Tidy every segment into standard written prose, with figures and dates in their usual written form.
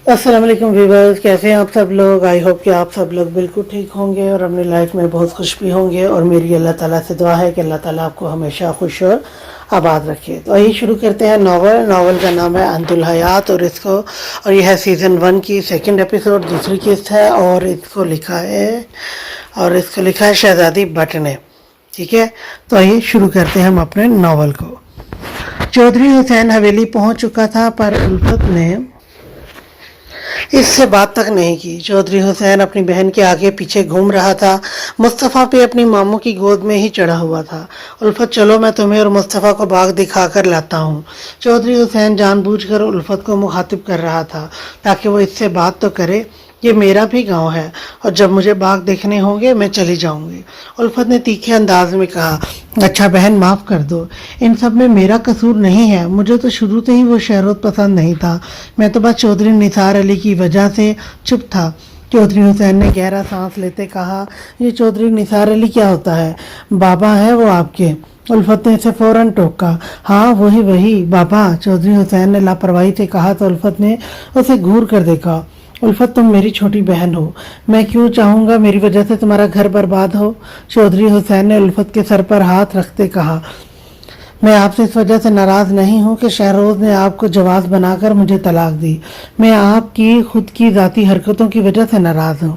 السلام علیکم ویورز، کیسے ہیں آپ سب لوگ؟ آئی ہوپ کہ آپ سب لوگ بالکل ٹھیک ہوں گے اور اپنی لائف میں بہت خوش بھی ہوں گے، اور میری اللہ تعالیٰ سے دعا ہے کہ اللہ تعالیٰ آپ کو ہمیشہ خوش اور آباد رکھے۔ تو آئیے شروع کرتے ہیں ناول کا نام ہے انت الحیات، اور یہ ہے سیزن 1 کی سیکنڈ ایپیسوڈ، دوسری قسط ہے، اور اس کو لکھا ہے شہزادی بٹ نے۔ ٹھیک ہے، تو آئیے شروع کرتے ہیں ہم اپنے ناول کو۔ چودھری حسین حویلی پہنچ چکا تھا، پر الفت نے اس سے بات تک نہیں کی۔ چودھری حسین اپنی بہن کے آگے پیچھے گھوم رہا تھا۔ مصطفیٰ بھی اپنی ماموں کی گود میں ہی چڑھا ہوا تھا۔ الفت، چلو میں تمہیں اور مصطفیٰ کو باغ دکھا کر لاتا ہوں۔ چودھری حسین جان بوجھ کر الفت کو مخاطب کر رہا تھا تاکہ وہ اس سے بات تو کرے۔ یہ میرا بھی گاؤں ہے، اور جب مجھے باغ دیکھنے ہوں گے میں چلی جاؤں گی۔ الفت نے تیکھے انداز میں کہا، اچھا بہن، معاف کر دو، ان سب میں میرا قصور نہیں ہے۔ مجھے تو شروع سے ہی وہ شہرت پسند نہیں تھا، میں تو بس چودھری نثار علی کی وجہ سے چپ تھا۔ چودھری حسین نے گہرا سانس لیتے کہا، یہ چودھری نثار علی کیا ہوتا ہے؟ بابا ہے وہ آپ کے؟ الفت نے اسے فوراً ٹوکا، ہاں وہی بابا۔ چودھری حسین نے لاپرواہی سے کہا تو الفت نے اسے گھور کر دیکھا۔ الفت، تم میری چھوٹی بہن ہو، میں کیوں چاہوں گا میری وجہ سے تمہارا گھر برباد ہو؟ چودھری حسین نے الفت کے سر پر ہاتھ رکھتے کہا، میں آپ سے اس وجہ سے ناراض نہیں ہوں کہ شہروز نے آپ کو جواز بنا کر مجھے طلاق دی، میں آپ کی خود کی ذاتی حرکتوں کی وجہ سے ناراض ہوں۔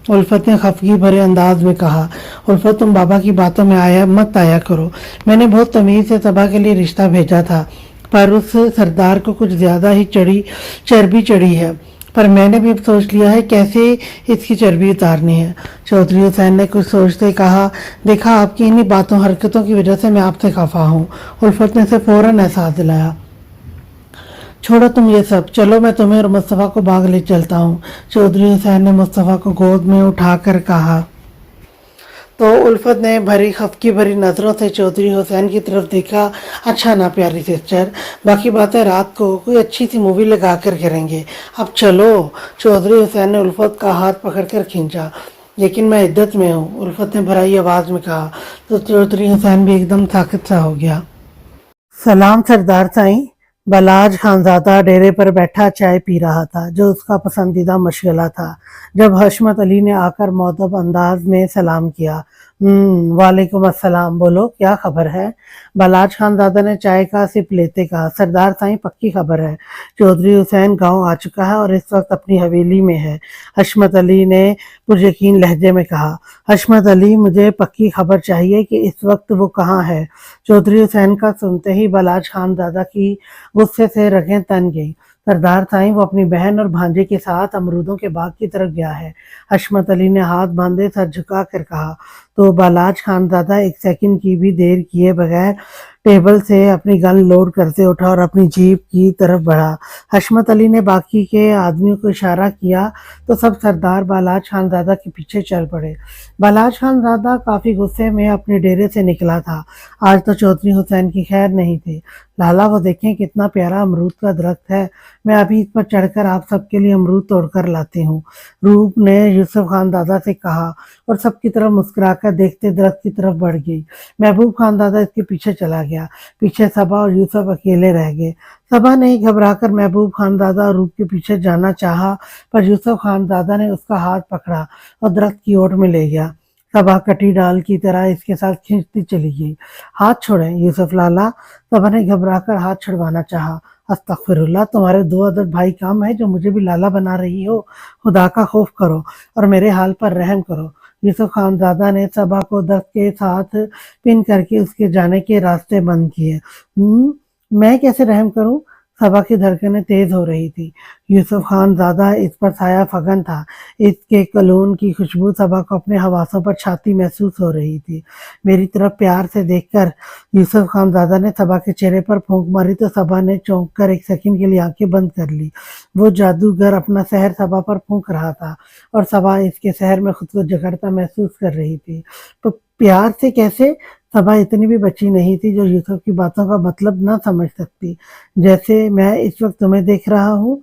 الفت نے خفگی بھرے انداز میں کہا، الفت تم بابا کی باتوں میں مت آیا کرو، میں نے بہت تمیز سے صبا کے لیے رشتہ بھیجا تھا، پر اس سردار کو کچھ زیادہ ہی چربی چڑھی ہے، پر میں نے بھی اب سوچ لیا ہے کیسے اس کی چربی اتارنی ہے۔ چودھری حسین نے کچھ سوچتے کہا، دیکھا آپ کی انہی باتوں حرکتوں کی وجہ سے میں آپ سے خفا ہوں۔ الفت نے اسے فوراً احساس دلایا، چھوڑو تم یہ سب، چلو میں تمہیں اور مصطفیٰ کو باغ لے چلتا ہوں۔ چودھری حسین نے مصطفیٰ کو گود میں اٹھا کر کہا۔ تو الفت نے خفگی بھری نظروں سے چودھری حسین کی طرف دیکھا، اچھا نا پیاری سسٹر، باقی باتیں رات کو کوئی اچھی سی مووی لگا کر کریں گے، اب چلو۔ چودھری حسین نے الفت کا ہاتھ پکڑ کر کھینچا، لیکن میں عدت میں ہوں، الفت نے بھرائی آواز میں کہا۔ تو چودھری حسین بھی ایک دم ساکت سا ہو گیا۔ سلام سردار سائیں۔ بلاج خانزادہ ڈیرے پر بیٹھا چائے پی رہا تھا، جو اس کا پسندیدہ مشغلہ تھا۔ جب حشمت علی نے آ کر مؤدب انداز میں سلام کیا، وعلیکم السلام، بولو کیا خبر ہے؟ بلاج خانزادہ نے چائے کا سپ لیتے کہا، سردار سائیں پکی خبر ہے، چودھری حسین گاؤں آ چکا ہے اور اس وقت اپنی حویلی میں ہے۔ حشمت علی نے پریقین لہجے میں کہا، حشمت علی، مجھے پکی خبر چاہیے کہ اس وقت وہ کہاں ہے؟ چودھری حسین کا سنتے ہی بلاج خانزادہ کی غصے سے رگیں تن گئی، سردار سائیں وہ اپنی بہن اور بھانجے کے ساتھ امرودوں کے باغ کی طرف گیا ہے۔ حشمت علی نے ہاتھ باندھے سر جھکا کر کہا۔ تو بلاج خانزادہ ایک سیکنڈ کی بھی دیر کیے بغیر ٹیبل سے اپنی گن لوڈ کرتے اٹھا اور اپنی جیپ کی طرف بڑھا۔ حشمت علی نے باقی کے آدمیوں کو اشارہ کیا تو سب سردار بلاج خانزادہ کے پیچھے چل پڑے۔ بلاج خانزادہ کافی غصے میں اپنے ڈیرے سے نکلا تھا، آج تو چودھری حسین کی خیر نہیں تھی۔ لالا، وہ دیکھیں کتنا پیارا امرود کا درخت ہے، میں ابھی اس پر چڑھ کر آپ سب کے لیے امرود توڑ کر لاتی ہوں، روپ نے یوسف خانزادہ سے کہا، اور سب کی طرف مسکرا کر دیکھتے درخت کی طرف بڑھ گئی۔ محبوب خانزادہ اس کے پیچھے چلا گیا، پیچھے صبا اور یوسف اکیلے رہ گئے۔ صبا نے گھبرا کر محبوب خانزادہ اور روپ کے پیچھے جانا چاہا، پر یوسف خانزادہ نے اس کا ہاتھ پکڑا اور درخت کی اوٹ میں لے گیا۔ صبا کٹی ڈال کی طرح اس کے ساتھ کھینچتی چلی گئی۔ ہاتھ چھوڑیں یوسف لالا، صبا نے گھبرا کر ہاتھ چھڑوانا چاہا۔ استغفر اللہ، تمہارے 2 عدد بھائی کام ہے جو مجھے بھی لالا بنا رہی ہو، خدا کا خوف کرو اور میرے حال پر رحم کرو۔ یوسف خانزادہ نے صبا کو درخت کے ساتھ پن کر کے اس کے جانے کے راستے بند کیے۔ میں کیسے رحم کروں؟ صبا کی دھڑکنیں تیز ہو رہی تھی۔ یوسف خانزادہ اس پر سایہ فگن تھا، اس کے کلون کی خوشبو صبا کو اپنے حواسوں پر چھاتی محسوس ہو رہی تھی۔ میری طرف پیار سے دیکھ کر یوسف خانزادہ نے صبا کے چہرے پر پھونک ماری تو صبا نے چونک کر ایک سیکنڈ کے لیے آنکھیں بند کر لی۔ وہ جادوگر اپنا سحر صبا پر پھونک رہا تھا اور صبا اس کے سحر میں خود کو جکڑتا محسوس کر رہی تھی۔ تو پیار سے کیسے؟ صبا اتنی بھی بچی نہیں تھی جو یوسف کی باتوں کا مطلب نہ سمجھ سکتی۔ جیسے میں اس وقت تمہیں دیکھ رہا ہوں،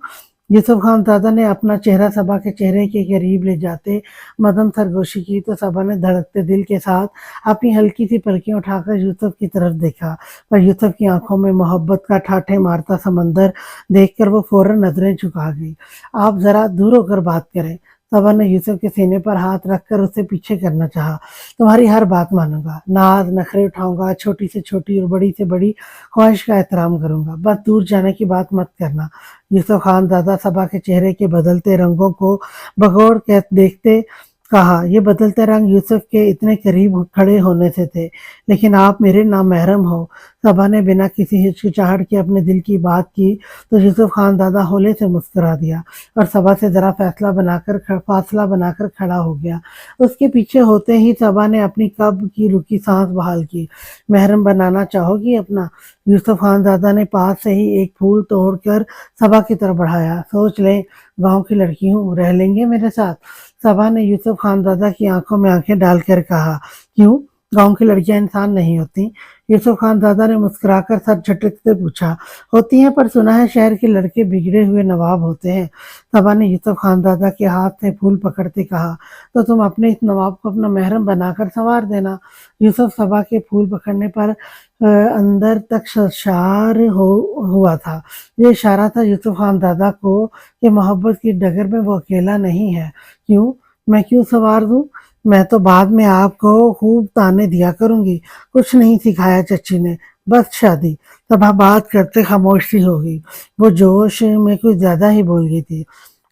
یوسف خان دادا نے اپنا چہرہ صبا کے چہرے کے قریب لے جاتے مدم سرگوشی کی تو صبا نے دھڑکتے دل کے ساتھ اپنی ہلکی سی پلکیں اٹھا کر یوسف کی طرف دیکھا، پر یوسف کی آنکھوں میں محبت کا ٹھاٹھے مارتا سمندر دیکھ کر وہ فوراً نظریں جھکا گئی۔ آپ ذرا دور ہو کر بات کریں۔ صبا نے یوسف کے سینے پر ہاتھ رکھ کر اسے پیچھے کرنا چاہا۔ تمہاری ہر بات مانوں گا، ناز نخرے اٹھاؤں گا، چھوٹی سے چھوٹی اور بڑی سے بڑی خواہش کا احترام کروں گا، بس دور جانے کی بات مت کرنا۔ یوسف خان دادا صبا کے چہرے کے بدلتے رنگوں کو بغور کے دیکھتے کہا، یہ بدلتے رنگ یوسف کے اتنے قریب کھڑے ہونے سے تھے، لیکن آپ میرے نامحرم ہو۔ صبا نے بنا کسی ہچکچاہٹ کے اپنے دل کی بات کی تو یوسف خان دادا ہولے سے مسکرا دیا اور صبا سے ذرا فاصلہ بنا کر کھڑا ہو گیا۔ اس کے پیچھے ہوتے ہی صبا نے اپنی کب کی رکی سانس بحال کی۔ محرم بنانا چاہو گی اپنا؟ یوسف خان دادا نے پاس سے ہی ایک پھول توڑ کر صبا کی طرف بڑھایا۔ سوچ لیں، گاؤں کی لڑکی ہوں، رہ لیں گے میرے ساتھ؟ صبا نے یوسف خان دادا کی آنکھوں میں آنکھیں ڈال کر کہا، کیوں؟ گاؤں کی لڑکیاں انسان نہیں ہوتی؟ یوسف خان دادا نے مسکرا کر سر جھٹکتے پوچھا، ہوتی ہیں، پر سنا ہے شہر کے لڑکے بگڑے ہوئے نواب ہوتے ہیں۔ صبا نے یوسف خان دادا کے ہاتھ سے پھول پکڑتے کہا، تو تم اپنے اس نواب کو اپنا محرم بنا کر سنوار دینا۔ یوسف صبا کے پھول پکڑنے پر اندر تک سرشار ہوا تھا۔ یہ اشارہ تھا یوسف خان دادا کو کہ محبت کی ڈگر میں وہ اکیلا نہیں ہے۔ کیوں؟ میں کیوں سنوار دوں؟ میں تو بعد میں آپ کو خوب تانے دیا کروں گی۔ کچھ نہیں سکھایا چچی نے، بس شادی۔ صبا بات کرتے خاموش سی ہو گئی۔ وہ جوش میں کچھ زیادہ ہی بول گئی تھی۔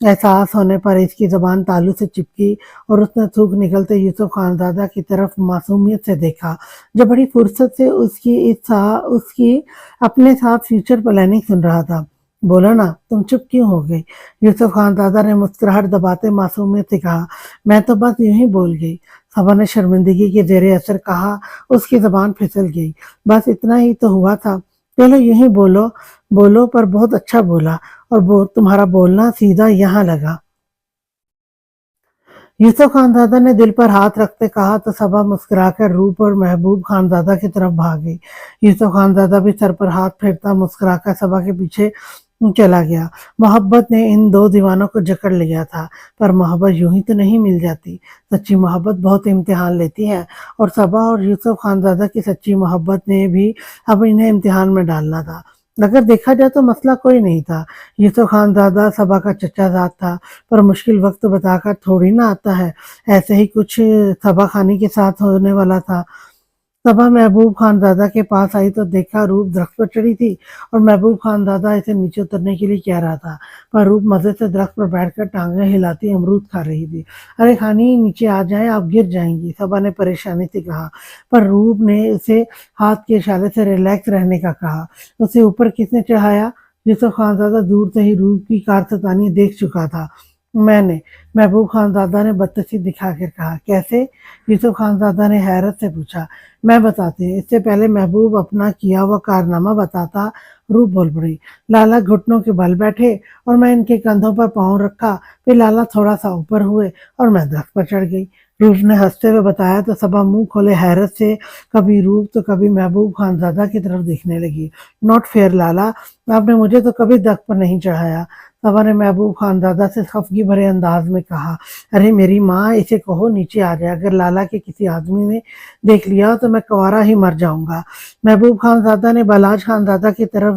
احساس ہونے پر اس کی زبان تالو سے چپکی اور اس نے تھوک نکلتے یوسف خان دادا کی طرف معصومیت سے دیکھا، جو بڑی فرصت سے اس کی اپنے ساتھ فیوچر پلاننگ سن رہا تھا۔ بولو نا، تم چپ کیوں ہو گئی؟ یوسف خان دادا نے مسکراہٹ دباتے معصومیت سے کہا، میں تو بس یوں ہی بول گئی۔ صبا نے شرمندگی کے زیر اثر کہا، اس کی زبان پھسل گئی۔ بس اتنا ہی تو ہوا تھا، چلو یوں ہی بولو پر بہت اچھا بولا، اور تمہارا بولنا سیدھا یہاں لگا۔ یوسف خان دادا نے دل پر ہاتھ رکھتے کہا تو صبا مسکرا کر روپ اور محبوب خان دادا کی طرف بھاگ گئی۔ یوسف خان دادا بھی سر پر ہاتھ پھیرتا مسکرا کر صبا کے پیچھے چلا گیا۔ محبت نے ان دو دیوانوں کو جکڑ لیا تھا، پر محبت یوں ہی تو نہیں مل جاتی۔ سچی محبت بہت امتحان لیتی ہے، اور صبا اور یوسف خان دادا کی سچی محبت نے بھی اب انہیں امتحان میں ڈالنا تھا۔ اگر دیکھا جائے تو مسئلہ کوئی نہیں تھا۔ یوسف خان دادا صبا کا چچا زاد تھا، پر مشکل وقت بتا کر تھوڑی نہ آتا ہے۔ ایسے ہی کچھ صبا خانی کے ساتھ ہونے والا تھا۔ صبا محبوب خان دادا کے پاس آئی تو دیکھا روپ درخت پر چڑھی تھی اور محبوب خان دادا اسے نیچے اترنے کے لیے کہہ رہا تھا، پر روپ مزے سے درخت پر بیٹھ کر ٹانگیں ہلاتی امرود کھا رہی تھی۔ ارے خانی، نیچے آ جائیں، آپ گر جائیں گی، صبا نے پریشانی سے کہا، پر روپ نے اسے ہاتھ کے اشارے سے ریلیکس رہنے کا کہا۔ اسے اوپر کس نے چڑھایا؟ یوسف خان دادا دور سے ہی روپ کی کارستانی دیکھ چکا تھا۔ میں نے، محبوب خان دادا نے بدتشی دکھا کر کہا۔ کیسے؟ یوسف خان دادا نے حیرت سے پوچھا۔ میں بتاتی ہوں۔ اس سے پہلے محبوب اپنا کیا ہوا کارنامہ بتاتا، روپ بول پڑی۔ لالا گھٹنوں کے بل بیٹھے اور میں ان کے کندھوں پر پاؤں رکھا، پھر لالا تھوڑا سا اوپر ہوئے اور میں درخت پر چڑھ گئی۔ روپ نے ہنستے ہوئے بتایا تو صبا منہ کھولے حیرت سے کبھی روپ تو کبھی محبوب خان دادا کی طرف دیکھنے لگی۔ ناٹ فیئر لالا، آپ نے مجھے تو کبھی درخت پر نہیں چڑھایا، صبا نے محبوب خان دادا سے خفگی بھرے انداز میں کہا۔ ارے میری ماں، اسے کہو نیچے آ جائے، اگر لالا کے کسی آدمی نے دیکھ لیا تو میں کنوارا ہی مر جاؤں گا۔ محبوب خان دادا نے بالاج خان دادا کی طرف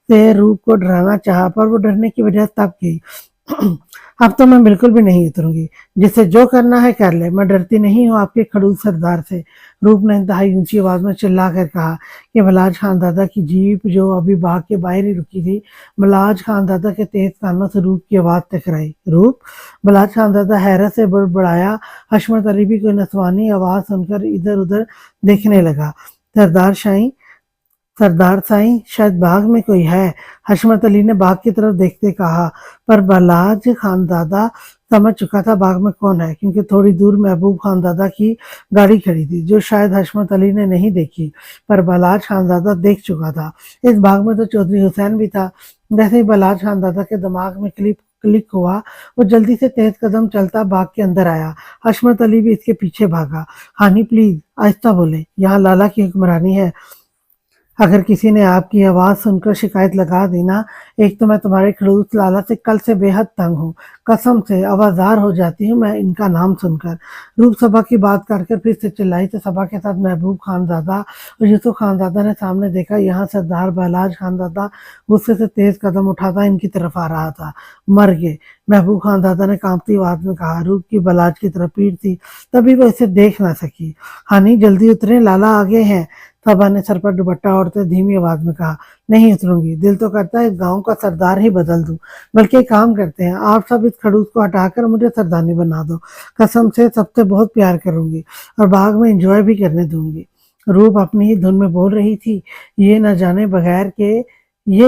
سے روپ کو ڈرانا چاہا، پر وہ ڈرنے کی وجہ تب گئی۔ اب تو میں بالکل بھی نہیں اتروں گی، جسے جو کرنا ہے کر لے، میں ڈرتی نہیں ہوں آپ کے کھڑوس سردار سے، روپ نے انتہائی اونچی آواز میں چلا کر کہا کہ بلاج خان دادا کی جیپ جو ابھی باغ کے باہر ہی رکی تھی، بلاج خان دادا کے تیز کانوں سے روپ کی آواز ٹکرائی۔ روپ؟ بلاج خان دادا حیرت سے بڑبڑایا۔ حشمت علی بھی کوئی نسوانی آواز سن کر ادھر ادھر دیکھنے لگا۔ سردار سائیں، شاید باغ میں کوئی ہے، حشمت علی نے باغ کی طرف دیکھتے کہا، پر بلاج خان دادا سمجھ چکا تھا باغ میں کون ہے، کیونکہ تھوڑی دور محبوب خان دادا کی گاڑی کھڑی تھی، جو شاید حشمت علی نے نہیں دیکھی، پر بلاج خان دادا دیکھ چکا تھا۔ اس باغ میں تو چودھری حسین بھی تھا۔ جیسے ہی بلاج خان دادا کے دماغ میں کلک ہوا، وہ جلدی سے تیز قدم چلتا باغ کے اندر آیا۔ حشمت علی بھی اس کے پیچھے بھاگا۔ ہانی پلیز، آہستہ بولے، یہاں لالا کی حکمرانی ہے۔ اگر کسی نے آپ کی آواز سن کر شکایت لگا دی نا، ایک تو میں تمہارے خڑوس لالا سے کل سے بے حد تنگ ہوں، قسم سے آوازار ہو جاتی ہوں میں ان کا نام سن کر۔ روپ صبا کی بات کر کر پھر سے چلائی تو صبا کے ساتھ محبوب خانزادہ اور یوسف خانزادہ نے سامنے دیکھا، یہاں سردار بلاج خانزادہ غصے سے تیز قدم اٹھاتا ان کی طرف آ رہا تھا۔ مر گئے، محبوب خانزادہ نے کانپتی آواز میں کہا۔ روپ کی بلاج کی طرف پیٹ تھی، تبھی وہ اسے دیکھ نہ سکی۔ ہانی جلدی اتریں، لالا آگے ہیں، صبا نے سر پر دوپٹہ اوڑھتے دھیمی آواز میں کہا۔ نہیں اتروں گی، دل تو کرتا ہے اس گاؤں کا سردار ہی بدل دوں، بلکہ ایک کام کرتے ہیں، آپ سب اس کھڑوس کو ہٹا کر مجھے سردانی بنا دو، قسم سے سب سے بہت پیار کروں گی اور باغ میں انجوائے بھی کرنے دوں گی۔ روپ اپنی ہی دھن میں بول رہی تھی، یہ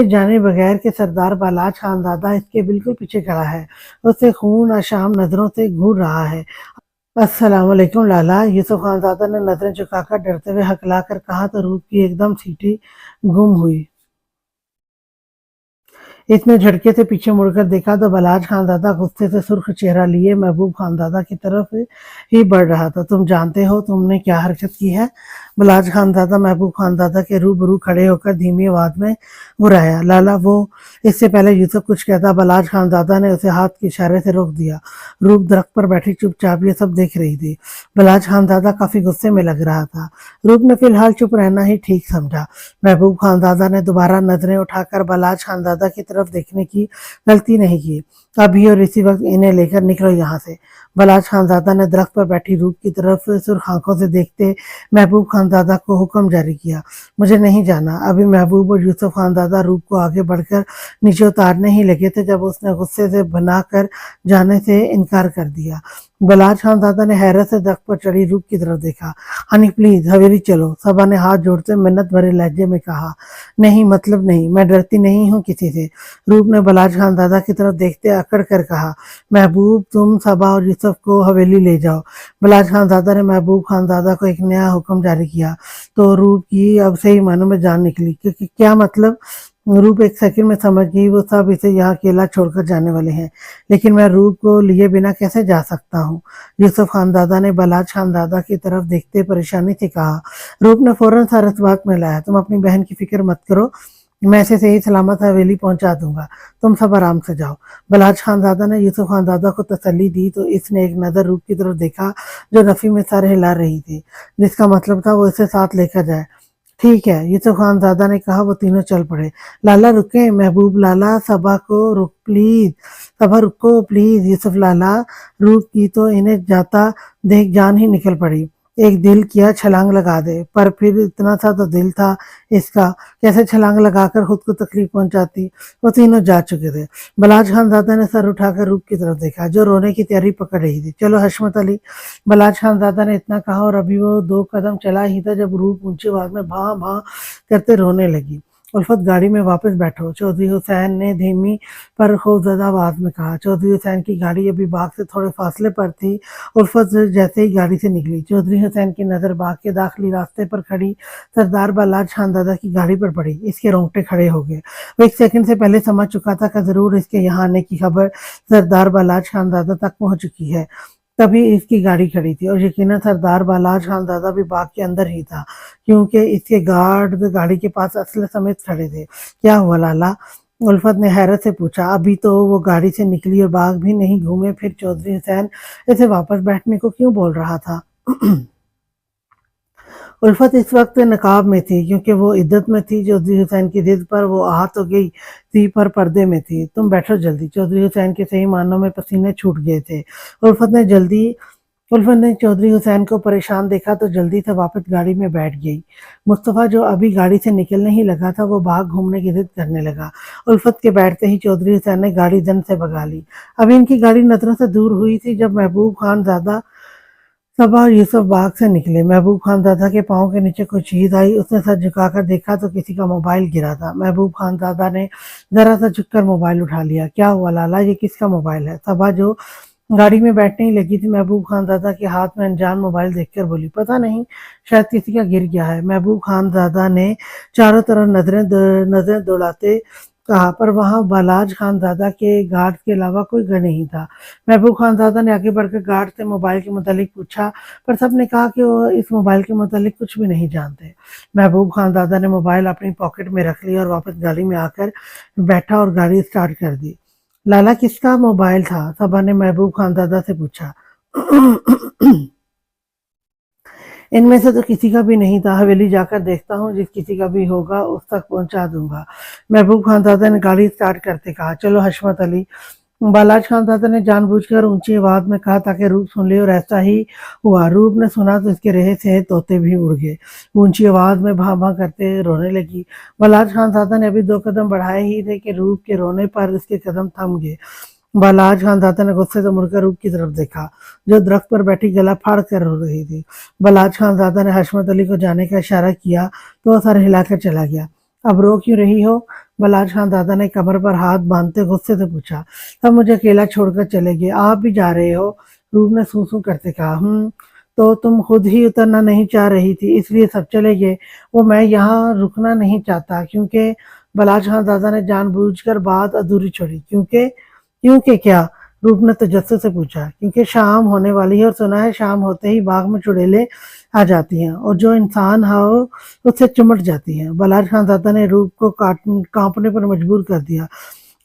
جانے بغیر کہ سردار بالاج خانزادہ اس کے بالکل پیچھے کھڑا ہے، اسے خون اشام نظروں سے گھور رہا ہے۔ السلام علیکم لالا، یوسف خانزادہ نے نظریں چکا کر ڈرتے ہوئے ہکلا کر کہا تو روپ کی ایک دم سیٹی گم ہوئی۔ اس نے جھٹکے سے پیچھے مڑ کر دیکھا تو بلاج خانزادہ غصے سے سرخ چہرہ لیے محبوب خانزادہ کی طرف ہی بڑھ رہا تھا۔ تم جانتے ہو تم نے کیا حرکت کی ہے؟ بلاج خانزادہ محبوب خانزادہ کے روبرو کھڑے ہو کر دھیمی آواز میں گرایا۔ لالا وہ… اس سے پہلے یوسف کچھ کہتا، بلاج خانزادہ نے اسے ہاتھ کے اشارے سے روک دیا۔ روپ درخت پر بیٹھی چپ چاپ یہ سب دیکھ رہی تھی۔ بلاج خانزادہ کافی غصے میں لگ رہا تھا۔ روپ نے فی الحال چپ رہنا ہی ٹھیک سمجھا۔ محبوب خانزادہ نے دوبارہ نظریں اٹھا کر بلاج خانزادہ کی طرف دیکھنے کی غلطی نہیں کی۔ ابھی اور اسی وقت انہیں لے کر نکلو یہاں سے۔ بلاج خانزادہ نے درخت پر بیٹھی روپ کی طرف سرخ آنکھوں سے دیکھتے محبوب خانزادہ کو حکم جاری کیا۔ مجھے نہیں جانا۔ ابھی محبوب اور یوسف خانزادہ روپ کو آگے بڑھ کر نیچے اتارنے ہی لگے تھے جب اس نے غصے سے بنا کر جانے سے انکار کر دیا۔ بلاج خانزادہ نے حیرت سے درخت پر چڑھی روپ کی طرف دیکھا۔ ہنی پلیز حویلی چلو، صبا نے ہاتھ جوڑتے منت بھرے لہجے میں کہا۔ نہیں مطلب نہیں، میں ڈرتی نہیں ہوں کسی سے، روپ نے بلاج خانزادہ کی طرف دیکھتے اکڑ کر کہا۔ محبوب تم صبا اور یوسف کو حویلی لے جاؤ، بلاج خانزادہ نے محبوب خانزادہ کو ایک نیا حکم جاری کیا تو روپ کی اب صحیح معنوں میں جان نکلی۔ کیا مطلب؟ روپ ایک سیکنڈ میں سمجھ گئی، وہ سب اسے یہاں اکیلا چھوڑ کر جانے والے ہیں، لیکن میں روپ کو لیے بنا کیسے جا سکتا ہوں؟ یوسف خانزادہ نے بلاج خانزادہ کی طرف دیکھتے پریشانی سے کہا۔ روپ نے فوراً سر اس بات میں لایا، تم اپنی بہن کی فکر مت کرو، میں اسے صحیح سلامت حویلی پہنچا دوں گا، تم سب آرام سے جاؤ۔ بلاج خانزادہ نے یوسف خانزادہ کو تسلی دی تو اس نے ایک نظر روپ کی طرف دیکھا جو نفی میں سر ہلا رہی تھی، جس کا مطلب تھا وہ اسے ساتھ لے کر جائے۔ ٹھیک ہے، یوسف خانزادہ نے کہا۔ وہ تینوں چل پڑے۔ لالا رکیں، محبوب لالا، صبا کو رک پلیز، صبا رکو پلیز، یوسف لالا۔ روپ کی تو انہیں جاتا دیکھ جان ہی نکل پڑی، ایک دل کیا چھلانگ لگا دے، پر پھر اتنا سا تو دل تھا اس کا، کیسے چھلانگ لگا کر خود کو تکلیف پہنچاتی۔ وہ تینوں جا چکے تھے۔ بلاج خانزادہ نے سر اٹھا کر روپ کی طرف دیکھا جو رونے کی تیاری پکڑ رہی تھی۔ چلو حشمت علی، بلاج خانزادہ نے اتنا کہا اور ابھی وہ 2 قدم چلا ہی تھا جب روپ اونچی آواز میں بھاں بھاں کرتے رونے لگی۔ الفت گاڑی میں واپس بیٹھو، چودھری حسین نے دھیمی پر خوفزدہ آواز میں کہا۔ چودھری حسین کی گاڑی ابھی باغ سے تھوڑے فاصلے پر تھی۔ الفت جیسے ہی گاڑی سے نکلی، چودھری حسین کی نظر باغ کے داخلی راستے پر کھڑی سردار بالاج خانزادہ کی گاڑی پر پڑی۔ اس کے رونگٹے کھڑے ہو گئے۔ وہ ایک سیکنڈ سے پہلے سمجھ چکا تھا کہ ضرور اس کے یہاں آنے کی خبر سردار بالاج خانزادہ تک پہنچ چکی ہے، تبھی اس کی گاڑی کھڑی تھی، اور یقیناً سردار بالاج خانزادہ بھی باغ کے اندر ہی تھا، کیونکہ اس کے گارڈ گاڑی کے پاس اسلحے سمیت کھڑے تھے۔ کیا ہوا لالا؟ الفت نے حیرت سے پوچھا۔ ابھی تو وہ گاڑی سے نکلی اور باغ بھی نہیں گھومے، پھر چودھری حسین اسے واپس بیٹھنے کو کیوں بول رہا تھا؟ الفت اس وقت نقاب میں تھی کیونکہ وہ عدت میں تھی۔ چودھری حسین کی ضد پر وہ آ تو گئی تھی پر پردے میں تھی۔ تم بیٹھو جلدی۔ چودھری حسین کے صحیح معنوں میں پسینے چھوٹ گئے تھے۔ الفت نے چودھری حسین کو پریشان دیکھا تو جلدی سے واپس گاڑی میں بیٹھ گئی۔ مصطفیٰ جو ابھی گاڑی سے نکلنے ہی لگا تھا وہ باغ گھومنے کی ضد کرنے لگا۔ الفت کے بیٹھتے ہی چودھری حسین نے گاڑی زن سے بھگا لی۔ ابھی ان کی گاڑی نظروں سے دور ہوئی تھی جب محبوب خانزادہ، صبا اور یوسف باغ سے نکلے۔ محبوب خانزادہ کے پاؤں کے نیچے کوئی چیز آئی، اس نے سر جھکا کر دیکھا تو کسی کا موبائل گرا تھا۔ محبوب خانزادہ نے ذرا سا جھک کر موبائل اٹھا لیا۔ کیا ہوا لالا، یہ کس کا موبائل ہے؟ صبا جو گاڑی میں بیٹھنے ہی لگی تھی محبوب خانزادہ کے ہاتھ میں انجان موبائل دیکھ کر بولی۔ پتہ نہیں، شاید کسی کا گر گیا ہے۔ محبوب خانزادہ نے چاروں طرف نظریں دوڑاتے کہا، پر وہاں بالاج خانزادہ کے گارڈ کے علاوہ کوئی گھر نہیں تھا۔ محبوب خانزادہ نے آگے بڑھ کر گارڈ سے موبائل کے متعلق پوچھا، پر سب نے کہا کہ وہ اس موبائل کے متعلق کچھ بھی نہیں جانتے۔ محبوب خانزادہ نے موبائل اپنی پاکٹ میں رکھ لیا اور واپس گاڑی میں آ کر بیٹھا اور گاڑی اسٹارٹ کر دی۔ لالا کس کا موبائل تھا؟ صبا نے محبوب خانزادہ سے پوچھا۔ ان میں سے تو کسی کا بھی نہیں تھا، حویلی جا کر دیکھتا ہوں، جس کسی کا بھی ہوگا اس تک پہنچا دوں گا۔ محبوب خانزادہ نے گاڑی اسٹارٹ کرتے کہا۔ چلو حشمت علی، بالاج خانزادہ نے جان بوجھ کر اونچی آواز میں کہا تاکہ روپ سن لے، اور ایسا ہی ہوا۔ روپ نے سنا تو اس کے رہے سے طوطے بھی اڑ گئے۔ اونچی آواز میں بھاں بھاں کرتے رونے لگی۔ بالاج خانزادہ نے ابھی 2 قدم بڑھائے ہی تھے کہ روپ کے رونے پر اس کے قدم تھم گئے۔ بالاج خانزادہ نے غصے سے مڑ کر روپ کی طرف دیکھا، جو درخت پر بیٹھی گلا پھاڑ کر رو رہی تھی۔ بالاج خانزادہ نے حشمت علی کو جانے کا اشارہ کیا تو وہ سر ہلا کر چلا گیا۔ اب رو کیوں رہی ہو؟ بالاج خانزادہ نے کمر پر ہاتھ باندھتے غصے سے پوچھا۔ سب مجھے اکیلا چھوڑ کر چلے گئے، آپ بھی جا رہے ہو؟ روپ نے سوں سوں کرتے کہا۔ تو تم خود ہی اترنا نہیں چاہ رہی تھی، اس لیے سب چلے گئے؟ وہ میں یہاں رکنا نہیں چاہتا، کیونکہ بالاج خانزادہ نے جان بوجھ کر بات ادھوری چھوڑی۔ کیونکہ کیا؟ روپ نے تجسس سے پوچھا۔ کیونکہ شام ہونے والی ہے اور سنا ہے شام ہوتے ہی باغ میں چڑیلیں آ جاتی ہیں اور جو انسان ہو اس سے چمٹ جاتی ہیں۔ بالاج خانزادہ نے روپ کو کانپنے پر مجبور کر دیا۔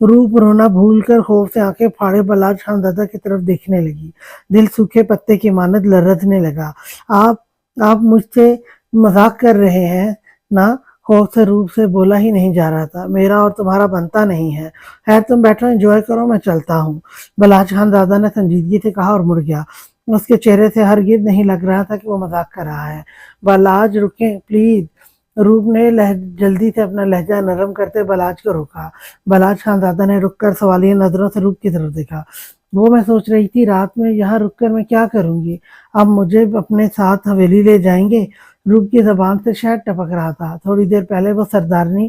روپ رونا بھول کر خوف سے آنکھیں پھاڑے بالاج خانزادہ کی طرف دیکھنے لگی۔ دل سوکھے پتے کی مانند لرزنے لگا۔ آپ مجھ سے مذاق کر رہے ہیں نا؟ خوف سے روپ سے بولا ہی نہیں جا رہا تھا۔ میرا اور تمہارا بنتا نہیں ہے۔ خیر تم بیٹھو، انجوائے کرو، میں چلتا ہوں۔ بالاج خانزادہ نے سنجیدگی سے کہا اور مڑ گیا۔ اس کے چہرے سے ہرگز نہیں لگ رہا تھا کہ وہ مذاق کر رہا ہے۔ بالاج رکیں پلیز۔ روپ نے جلدی سے اپنا لہجہ نرم کرتے بالاج کو روکا۔ بالاج خانزادہ نے رک کر سوالیہ نظروں سے روپ کی طرف دیکھا۔ وہ میں سوچ رہی تھی رات میں یہاں رک کر میں کیا کروں گی؟ اب مجھے اپنے ساتھ حویلی لے جائیں گے؟ روپ کی زبان سے شہد ٹپک رہا تھا۔ تھوڑی دیر پہلے وہ سردارنی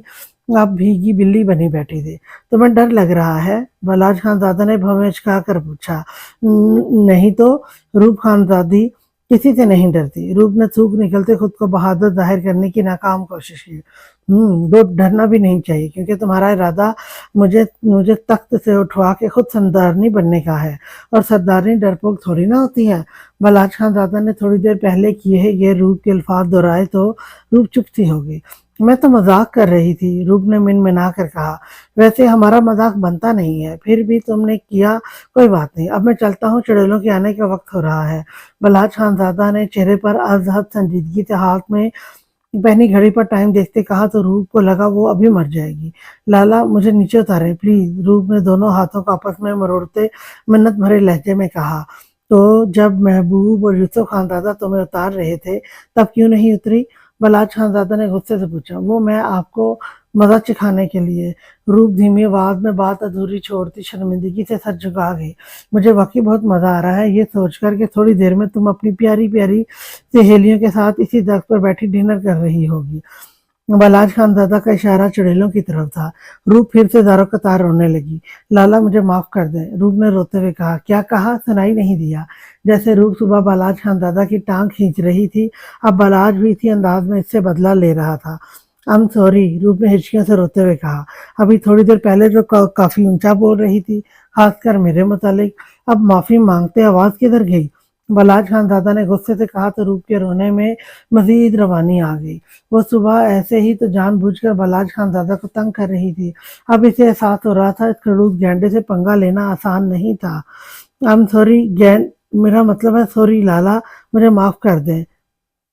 اب بھیگی بلی بنی بیٹھی تھی۔ تمہیں ڈر لگ رہا ہے؟ بالاج خانزادہ نے بھویں چکا کر پوچھا۔ نہیں تو روپ خانزادی کسی سے نہیں ڈرتی۔ روپ نے تھوک نکلتے خود کو بہادر ظاہر کرنے کی ناکام کوشش کی۔ ڈرنا بھی نہیں چاہیے، کیونکہ تمہارا ارادہ مجھے تخت سے اٹھوا کے خود سردارنی بننے کا ہے، اور سردارنی ڈرپوک تھوڑی نہ ہوتی ہے۔ بالاج خانزادہ نے تھوڑی دیر پہلے کیے یہ روپ کے الفاظ دہرائے تو روپ چپ سی ہو گئی۔ میں تو مذاق کر رہی تھی، روپ نے منمنا کر کہا۔ ویسے ہمارا مذاق بنتا نہیں ہے، پھر بھی تم نے کیا، کوئی بات نہیں۔ اب میں چلتا ہوں، چڑیلوں کے آنے کا وقت ہو رہا ہے۔ بالاج خانزادہ نے چہرے پر از حد سنجیدگی سے ہاتھ میں پہنی گھڑی پر ٹائم دیکھتے کہا تو روپ کو لگا وہ ابھی مر جائے گی۔ لالا مجھے نیچے اتارے پلیز، روپ نے دونوں ہاتھوں کو آپس میں مروڑتے منت بھرے لہجے میں کہا۔ تو جب محبوب اور یوسف خانزادہ تمہیں اتار رہے تھے تب کیوں نہیں اتری؟ بالاج خانزادہ نے غصے سے پوچھا۔ وہ میں آپ کو مزہ چکھانے کے لیے۔ روپ دھیمی آواز میں بات ادھوری چھوڑتی شرمندگی سے سر جھکا گئی۔ مجھے واقعی بہت مزہ آ رہا ہے یہ سوچ کر کہ تھوڑی دیر میں تم اپنی پیاری پیاری سہیلیوں کے ساتھ اسی درخت پر بیٹھی ڈنر کر رہی ہوگی۔ بالاج خانزادہ کا اشارہ چڑیلوں کی طرف تھا۔ روپ پھر سے زاروں قطار رونے لگی۔ لالا مجھے معاف کر دیں، روپ نے روتے ہوئے کہا۔ کیا کہا؟ سنائی نہیں دیا۔ جیسے روپ صبح بالاج خانزادہ کی ٹانگ کھینچ رہی تھی، اب بالاج بھی اسی انداز میں اس سے بدلہ لے رہا تھا۔ سوری، روپ نے ہچکیوں سے روتے ہوئے کہا۔ ابھی تھوڑی دیر پہلے تو کافی اونچا بول رہی تھی، خاص کر میرے متعلق، اب معافی مانگتے آواز کدھر گئی؟ بالاج خانزادہ نے غصے سے کہا تو روپ کے رونے میں مزید روانی آ گئی۔ وہ صبح ایسے ہی تو جان بوجھ کر بالاج خانزادہ کو تنگ کر رہی تھی، اب اسے احساس ہو رہا تھا اس خڑوس گینڈے سے پنگا لینا آسان نہیں تھا۔ سوری میرا مطلب ہے سوری لالا، مجھے معاف کر دیں،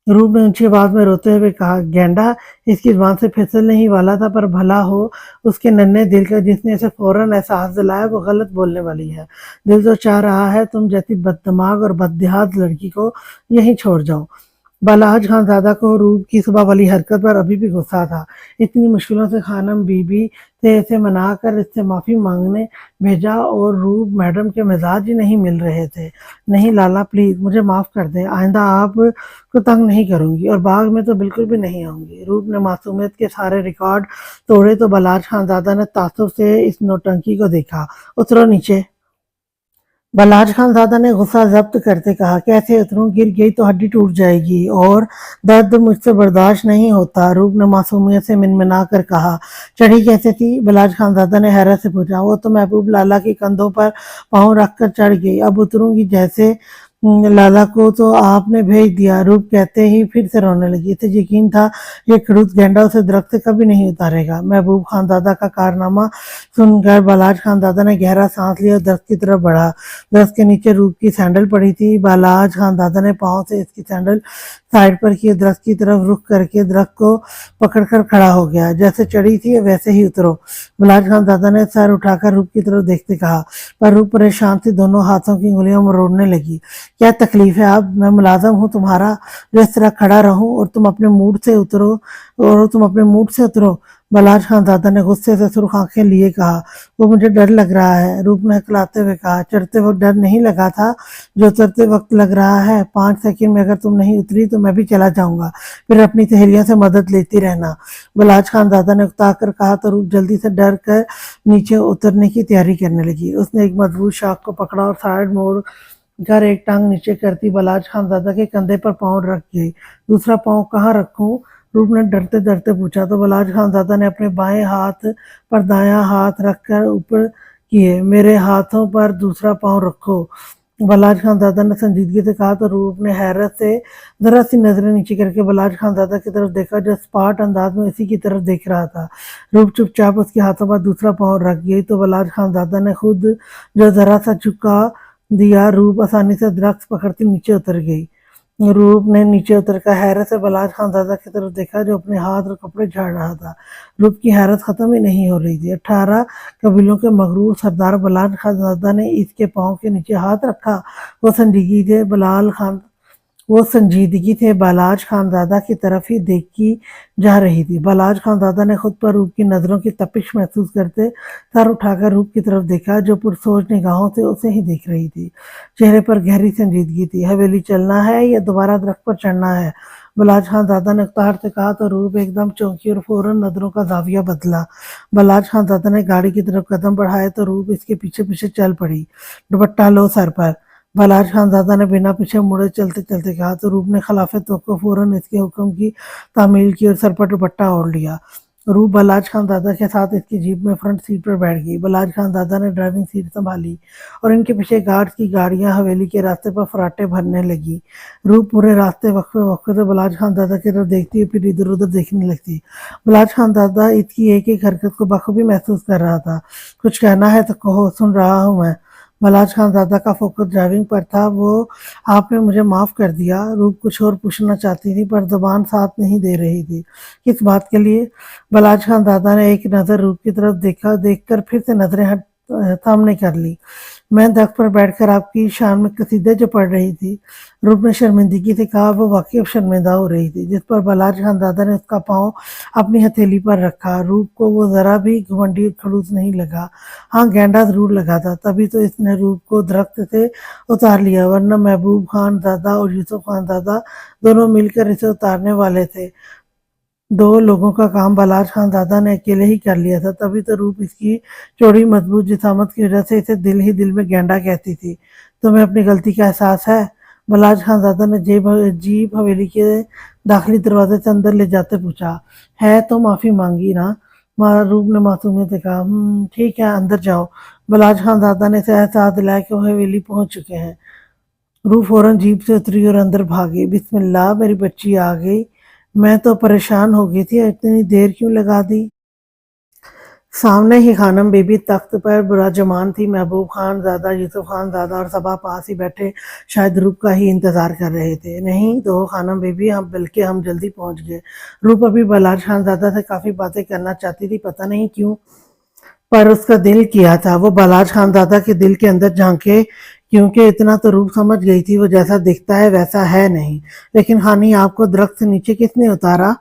روپ نے اونچی آواز میں روتے ہوئے کہا۔ گینڈا اس کی زبان سے پھسلنے ہی والا تھا، پر بھلا ہو اس کے ننھے دل کا جس نے اسے فوراً احساس دلایا وہ غلط بولنے والی ہے۔ دل تو چاہ رہا ہے تم جیسی بددماغ اور بددہات لڑکی کو یہیں چھوڑ جاؤں۔ بالاج خانزادہ کو روپ کی صبح والی حرکت پر ابھی بھی غصہ تھا۔ اتنی مشکلوں سے خانم بی بی سے اسے منا کر اس سے معافی مانگنے بھیجا اور روپ میڈم کے مزاج ہی نہیں مل رہے تھے۔ نہیں لالا پلیز مجھے معاف کر دیں، آئندہ آپ کو تنگ نہیں کروں گی اور باغ میں تو بالکل بھی نہیں آؤں گی۔ روپ نے معصومیت کے سارے ریکارڈ توڑے تو بالاج خانزادہ نے تعصب سے اس نوٹنکی کو دیکھا۔ اترو نیچے۔ बलाज खान ज़ादा ने गुस्सा ज़ब्त करते कहा, कैसे उतरूं, गिर गई तो हड्डी टूट जाएगी और दर्द मुझसे बर्दाश्त नहीं होता। रूप ने मासूमियत से मिनमिना कर कहा, चढ़ी कैसे थी? बलाज खान ज़ादा ने हैरत से पूछा। वो तो महबूब लाला के कंधों पर पाँव रख कर चढ़ गई, अब उतरूंगी जैसे। लाला को तो आपने भेज दिया, रूप कहते ही फिर से रोने लगी। इसे यकीन था ये खड़ूस गेंडा उसे दरख्त से कभी नहीं उतारेगा। महबूब खानजादा का कारनामा सुनकर बलाज खानजादा ने गहरा सांस लिया और दरख्त की तरफ बढ़ा। दरख्त के नीचे रूप की सैंडल पड़ी थी। बलाज खानजादा ने पाँव से इसकी सैंडल साइड पर किए, दरख्त की तरफ रुख करके दरख्त को पकड़कर खड़ा हो गया। जैसे चढ़ी थी वैसे ही उतरो। बलाज खानजादा ने सर उठाकर रूप की तरफ देखते कहा, पर रूप परेशान थी, दोनों हाथों की उंगलियां मरोड़ने लगी। क्या तकलीफ है? अब मैं मुलाजम हूँ तुम्हारा जो इस तरह खड़ा रहूं और तुम अपने मूड से उतरो। बलाज खानजादा ने गुस्से से सुर्ख आंखें लिए कहा, वो मुझे डर लग रहा है। रूप ने हकलाते हुए कहा, चढ़ते वक्त डर नहीं लगा था जो उतरते वक्त लग रहा है। 5 सेकंड में अगर तुम नहीं उतरी तो मैं भी चला जाऊंगा, फिर अपनी सहेलियों से मदद लेती रहना। बलाज खानजादा ने उकता कर कहा तो रूप जल्दी से डर कर नीचे उतरने की तैयारी करने लगी। उसने एक मजबूत शाख को पकड़ा और साइड मोड़ कर एक टांग नीचे करती बलाज खानजादा के कंधे पर पाँव रख गई। दूसरा पाँव कहाँ रखूं? रूप ने डरते डरते पूछा तो बलाज खानजादा ने अपने बाएं हाथ पर दायां हाथ रखकर ऊपर किए। मेरे हाथों पर दूसरा पाँव रखो, बलाज खानजादा ने संजीदगी से कहा तो रूप ने हैरत से जरा सी नजरें नीचे करके बलाज खानजादा की तरफ देखा जो स्पाट अंदाज में इसी की तरफ देख रहा था। रूप चुपचाप उसके हाथों पर दूसरा पाँव रख गई तो बलाज खानजादा ने खुद जो जरा सा झुका दिया। रूप आसानी से दरख्त पकड़ती नीचे उतर गई। रूप ने नीचे उतरकर हैरत से बलाज खानजादा की तरफ देखा जो अपने हाथ और कपड़े झाड़ रहा था। रूप की हैरत खत्म ही नहीं हो रही थी। 18 कबीलों के मगरूर सरदार बलाज खानजादा ने इसके पाँव के नीचे हाथ रखा। वो संजीदगी से बलाज खानजादा की तरफ ही देखी जा रही थी। बलाज खानजादा ने खुद पर रूप की नजरों की तपिश महसूस करते सर उठाकर रूप की तरफ देखा जो पुरसोच निगाहों से उसे ही देख रही थी। चेहरे पर गहरी संजीदगी थी। हवेली चलना है या दोबारा दरख्त पर चढ़ना है? बलाज खानजादा ने उकताहट से कहा तो रूप एकदम चौंकी और फौरन नजरों का जाविया बदला। बलाज खानजादा ने गाड़ी की तरफ कदम बढ़ाए तो रूप इसके पीछे पीछे चल पड़ी। दुपट्टा लो सर पर, बलाज खानजादा ने बिना पीछे मुड़े चलते चलते कहा तो रूप ने खिलाफ तो फौरन इसके हुक्म की तामील की और सर पर दुपट्टा ओढ़ लिया। रूप बलाज खानजादा के साथ इसकी जीप में फ्रंट सीट पर बैठ गई। बलाज खानजादा ने ड्राइविंग सीट संभाली और इनके पीछे गार्ड्स की गाड़ियां हवेली के रास्ते पर फराटे भरने लगी। रूप पूरे रास्ते वक्फे वक्फे से बलाज खानजादा की तरफ देखती हुई फिर इधर उधर देखने लगती। बलाज खानजादा इसकी एक एक हरकत को बखूबी महसूस कर रहा था। कुछ कहना है तो कहो, सुन रहा हूं मैं। बलाज खानजादा का फोकस ड्राइविंग पर था। वो आपने मुझे माफ कर दिया। रूप कुछ और पूछना चाहती थी पर जबान साथ नहीं दे रही थी। किस बात के लिए? बलाज खानजादा ने एक नजर रूप की तरफ देखा, देखकर फिर से नजरें सामने कर ली। मैं दफ्तर पर बैठकर आपकी शान में कसीदे जो पढ़ रही थी। रूप ने शर्मिंदगी से कहा। वो वाकई अब शर्मिंदा हो रही थी। जिस पर बलाज खानजादा ने उसका पाँव अपनी हथेली पर रखा। रूप को वो जरा भी घमंडी खड़ूस नहीं लगा। हाँ, गेंडा जरूर लगा था, तभी तो इसने रूप को दरख्त से उतार लिया, वरना महबूब खानजादा और यूसुफ खानजादा दोनों मिलकर इसे उतारने वाले थे। 2 लोगों का काम बलाज खानजादा ने अकेले ही कर लिया था, तभी तो रूप इसकी चौड़ी मजबूत जिसामत की वजह से इसे दिल ही दिल में गेंडा कहती थी। तुम्हें अपनी गलती का एहसास है? बलाज खानजादा ने जीप हवेली के दाखिली दरवाजे से अंदर ले जाते पूछा। है तो माफी मांगी ना? रूप ने मासूमियत से कहा। ठीक है, अंदर जाओ। बलाज खानजादा ने इसे एहसास दिलाया कि वो हवेली पहुंच चुके हैं। रूह फौरन जीप से उतरी और अंदर भागी। बिस्मिल्लाह, मेरी बच्ची आ गई। मैं तो परेशान हो गई थी, इतनी देर क्यों लगा दी? सामने ही खानम बीबी तख्त पर बुराजमान थी। महबूब खान ज़ादा, यूसुफ खान ज़ादा और सबा पास ही बैठे शायद रूप का ही इंतजार कर रहे थे। नहीं तो खानम बीबी, हम बल्कि हम जल्दी पहुंच गए। रूप अभी बलाज खान ज़ादा से काफ़ी बातें करना चाहती थी, पता नहीं क्यों, पर उसका दिल किया था वो बलाज खानजादा के दिल के अंदर झांके, क्योंकि इतना तो रूप समझ गई थी वो जैसा दिखता है वैसा है नहीं। लेकिन हानि, आपको दरख्त से नीचे किसने उतारा?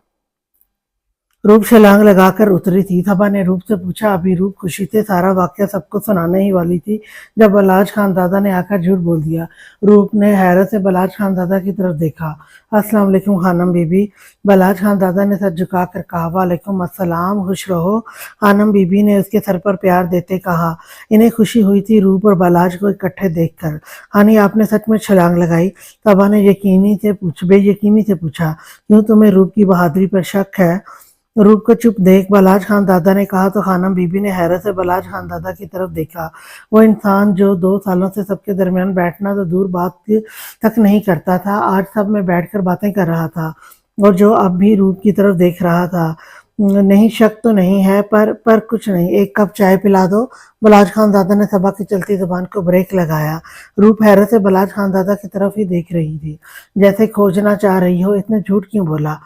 रूप छलांग लगाकर उतरी थी। थबा ने रूप से पूछा, अभी रूप खुशी थे, सारा वाकया सबको सुनाने ही वाली थी जब बलाज खान दादा ने आकर झूठ बोल दिया। रूप ने हैरत से बलाज खान दादा की तरफ देखा। अस्सलाम वालेकुम खानम बीबी, बलाज खान दादा ने सर झुकाकर कहा। वालेकुम अस्सलाम, खुश रहो, खानम बीबी ने उसके सर पर प्यार देते कहा। इन्हें खुशी हुई थी रूप और बलाज को इकट्ठे देखकर। हानी, आपने सच में छलांग लगाई? तबा ने बेयकीनी से पूछा। क्यों, तुम्हें रूप की बहादुरी पर शक है? रूप को चुप देख बलाज खान दादा ने कहा तो खानम बीबी ने हैरत से बलाज खान दादा की तरफ देखा। वो इंसान जो 2 सालों से सबके दरमियान बैठना तो दूर बात तक नहीं करता था, आज सब में बैठकर बातें कर रहा था, और जो अब भी रूप की तरफ देख रहा था। नहीं, शक तो नहीं है, पर कुछ नहीं, एक कप चाय पिला दो। बलाज खान दादा ने सबा की चलती जुबान को ब्रेक लगाया। रूप हैरत से बलाज खान दादा की तरफ ही देख रही थी, जैसे खोजना चाह रही हो इसने झूठ क्यों बोला।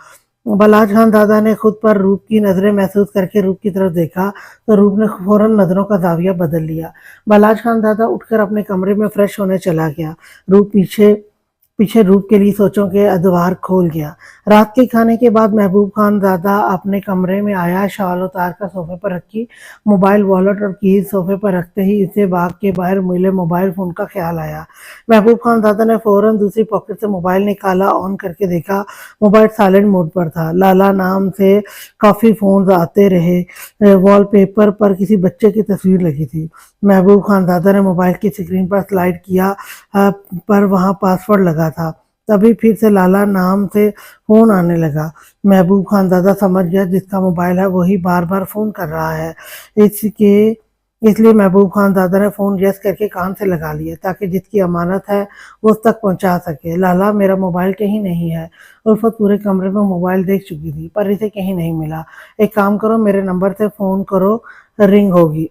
बलाज खान दादा ने खुद पर रूप की नजरें महसूस करके रूप की तरफ देखा तो रूप ने फौरन नजरों का जाविया बदल लिया। बलाज खान दादा उठकर अपने कमरे में फ्रेश होने चला गया। रूप पीछे पीछे रूप के लिए सोचों के अदवार खोल गया। रात के खाने के बाद महबूब खान दादा अपने कमरे में आया, शाल उतार कर सोफे पर रखी, मोबाइल वॉलेट और कीज सोफे पर रखते ही इसे बाग के बाहर मिले मोबाइल फोन का ख्याल आया। महबूब खान दादा ने फौरन दूसरी पॉकेट से मोबाइल निकाला, ऑन करके देखा, मोबाइल साइलेंट मोड पर था। लाला नाम से काफी फोन आते रहे, वॉलपेपर पर किसी बच्चे की तस्वीर लगी थी। महबूब खान दादा ने मोबाइल की स्क्रीन पर स्लाइड किया, पर वहां पासवर्ड लगा था। तभी फिर से लाला नाम से फोन आने लगा। महबूब खान दादा समझ गया जिसका मोबाइल है वही बार बार फोन कर रहा है। इसके इसलिए महबूब खान दादा ने फोन यस करके कान से लगा लिया ताकि जिसकी अमानत है वो उस तक पहुंचा सके। लाला, मेरा मोबाइल कहीं नहीं है। उल्फत पूरे कमरे में मोबाइल देख चुकी थी पर इसे कहीं नहीं मिला। एक काम करो, मेरे नंबर से फोन करो, रिंग होगी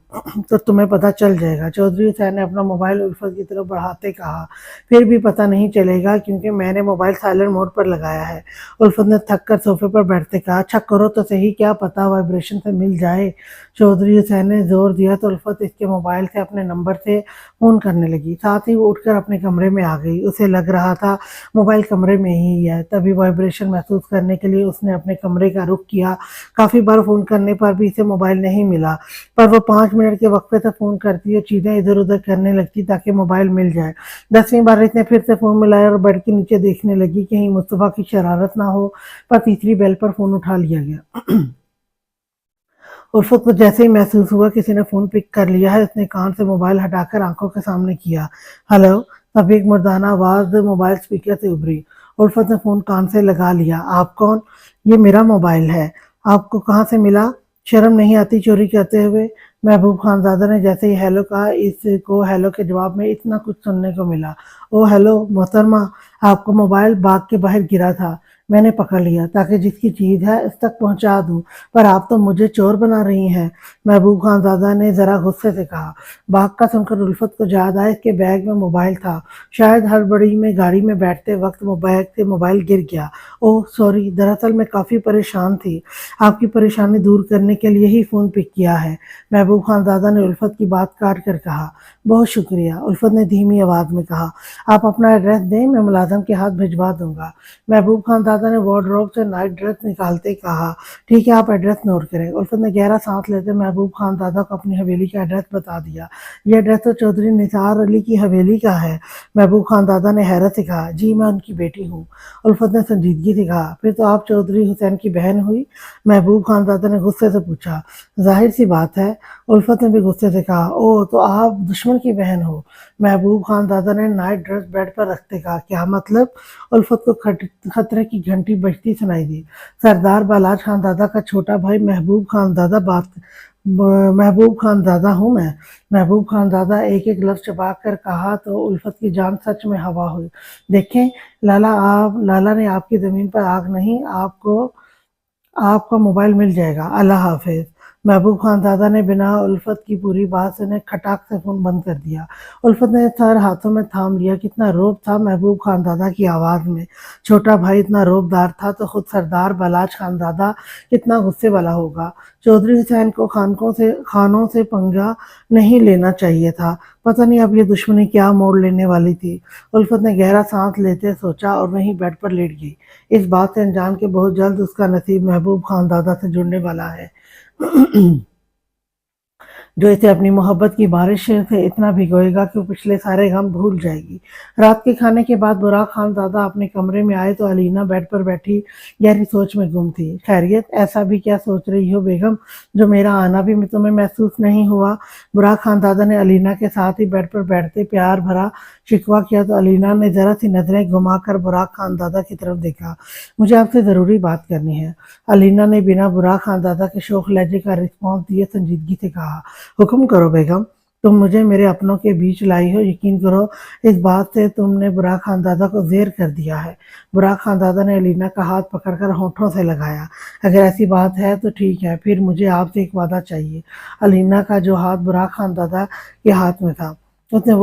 तो तुम्हें पता चल जाएगा। चौधरी हुसैन ने अपना मोबाइल उल्फत की तरफ बढ़ाते कहा। फिर भी पता नहीं चलेगा क्योंकि मैंने मोबाइल साइलेंट मोड पर लगाया है। उल्फत ने थक कर सोफे पर बैठते कहा। अच्छा करो तो सही, क्या पता वाइब्रेशन से मिल जाए। चौधरी हुसैन ने जोर दिया तो उल्फत इसके मोबाइल से अपने नंबर से फोन करने लगी। साथ ही वो उठकर अपने कमरे में आ गई। उसे लग रहा था मोबाइल कमरे में ही है। तभी वाइब्रेशन महसूस करने के लिए उसने अपने कमरे का रुख किया। काफी बार फोन करने पर भी इसे मोबाइल नहीं मिला, पर वो 5 मिनट के वक्फे से फोन करती और चीजें इधर उधर करने लगती ताकि मोबाइल मिल जाए। 10वीं बार इसने फिर से फोन मिलाया और बेड के नीचे देखने लगी कहीं मुस्तफा की शरारत ना हो, पर तीसरी बेल पर फोन उठा लिया गया। उल्फत को जैसे ही महसूस हुआ किसी ने फोन पिक कर लिया है, उसने कान से मोबाइल हटाकर आंखों के सामने किया। हेलो। तभी एक मर्दाना आवाज मोबाइल स्पीकर से उभरी। उल्फत ने फोन कान से लगा लिया। आप कौन? ये मेरा मोबाइल है। आपको कहाँ से मिला? शर्म नहीं आती चोरी करते हुए? महबूब खान दादा ने जैसे ही हेलो कहा, इसको हेलो के जवाब में इतना कुछ सुनने को मिला। ओ हेलो मोहतरमा, आपका मोबाइल बाग के बाहर गिरा था, मैंने पकड़ लिया ताकि जिसकी चीज है उस तक पहुंचा दूं, पर आप तो मुझे चोर बना रही हैं। महबूब खान दादा ने जरा गुस्से से कहा। बाग का सुनकर उल्फत को याद आया इसके बैग में मोबाइल था, शायद हड़बड़ी में गाड़ी में बैठते वक्त बैग से मोबाइल गिर गया। ओह सॉरी, दरअसल मैं काफी परेशान थी, आपकी परेशानी दूर करने के लिए ही फोन पिक किया है। महबूब खान दादा ने उल्फत की बात काट कर कहा। बहुत शुक्रिया, उल्फत ने धीमी आवाज में कहा। आप अपना एड्रेस दें, मैं मुलाजम के हाथ भिजवा दूंगा। महबूब खान दादा ने वार्डरोब से नाइट ड्रेस निकालते कहा। ठीक है, आप एड्रेस नोट करें। उल्फत ने गहरा सांस लेते महबूब खान दादा को अपनी हवेली का एड्रेस बता दिया। यह एड्रेस तो चौधरी निसार अली की हवेली का है। महबूब खान दादा ने हैरत से कहा। जी, मैं उनकी बेटी हूँ। उल्फत ने संजीदगी से कहा। फिर तो आप चौधरी हुसैन की बहन हुई? महबूब खान दादा ने गुस्से से पूछा। जाहिर सी बात है, उल्फत ने भी गुस्से से कहा। ओह, तो आप दुश्मन की बहन हो? महबूब खान दादा ने नाइट ड्रेस बेड पर रखते कहा। क्या मतलब? उल्फत को खतरे की घंटी बजती सुनाई दी। सरदार बालाज खान दादा का छोटा भाई महबूब खान दादा हूँ मैं। महबूब खान दादा एक एक लफ्ज चबा कर कहा तो उल्फत की जान सच में हवा हुई। देखें लाला ने आपकी जमीन पर आग नहीं, आपका मोबाइल मिल जाएगा। अल्लाह हाफिज। महबूब खानज़ादा ने बिना उल्फत की पूरी बात सुने खटाक से फ़ोन बंद कर दिया। उल्फत ने सर हाथों में थाम लिया। कितना रौब था महबूब खानज़ादा की आवाज़ में। छोटा भाई इतना रौबदार था तो खुद सरदार बलाच खानज़ादा कितना गुस्से वाला होगा। चौधरी हुसैन को खानों से पंगा नहीं लेना चाहिए था। पता नहीं अब ये दुश्मनी क्या मोड़ लेने वाली थी। उल्फत ने गहरा सांस लेते सोचा और वहीं बेड पर लेट गई। इस बात से अनजान के बहुत जल्द उसका नसीब महबूब खानज़ादा से जुड़ने वाला है जो इसे अपनी मोहब्बत की बारिश से इतना भिगोएगा कि वो पिछले सारे गम भूल जाएगी। रात के खाने के बाद बुराक खानज़ादा अपने कमरे में आए तो अलीना बेड पर बैठी गहरी सोच में गुम थी। खैरियत, ऐसा भी क्या सोच रही हो बेगम, जो मेरा आना भी तुम्हें महसूस नहीं हुआ? बुराक खानज़ादा ने अलीना के साथ ही बेड पर बैठते प्यार भरा शिकवा किया तो अलीना ने जरा सी नजरें घुमाकर बुराक खानज़ादा की तरफ देखा। मुझे आपसे ज़रूरी बात करनी है, अलीना ने बिना बुराक खानज़ादा के शोख लहजे का रिस्पॉन्स दिए संजीदगी से कहा। हुक्म करो बेगम, तुम मुझे मेरे अपनों के बीच लाई हो। यकीन करो, इस बात से तुमने बुराक खानज़ादा को ज़ेर कर दिया है। बुराक खानज़ादा ने अलीना का हाथ पकड़कर होठों से लगाया। अगर ऐसी बात है तो ठीक है, फिर मुझे आपसे एक वादा चाहिए। अलीना का जो हाथ बुराक खानज़ादा के हाथ में था, उसने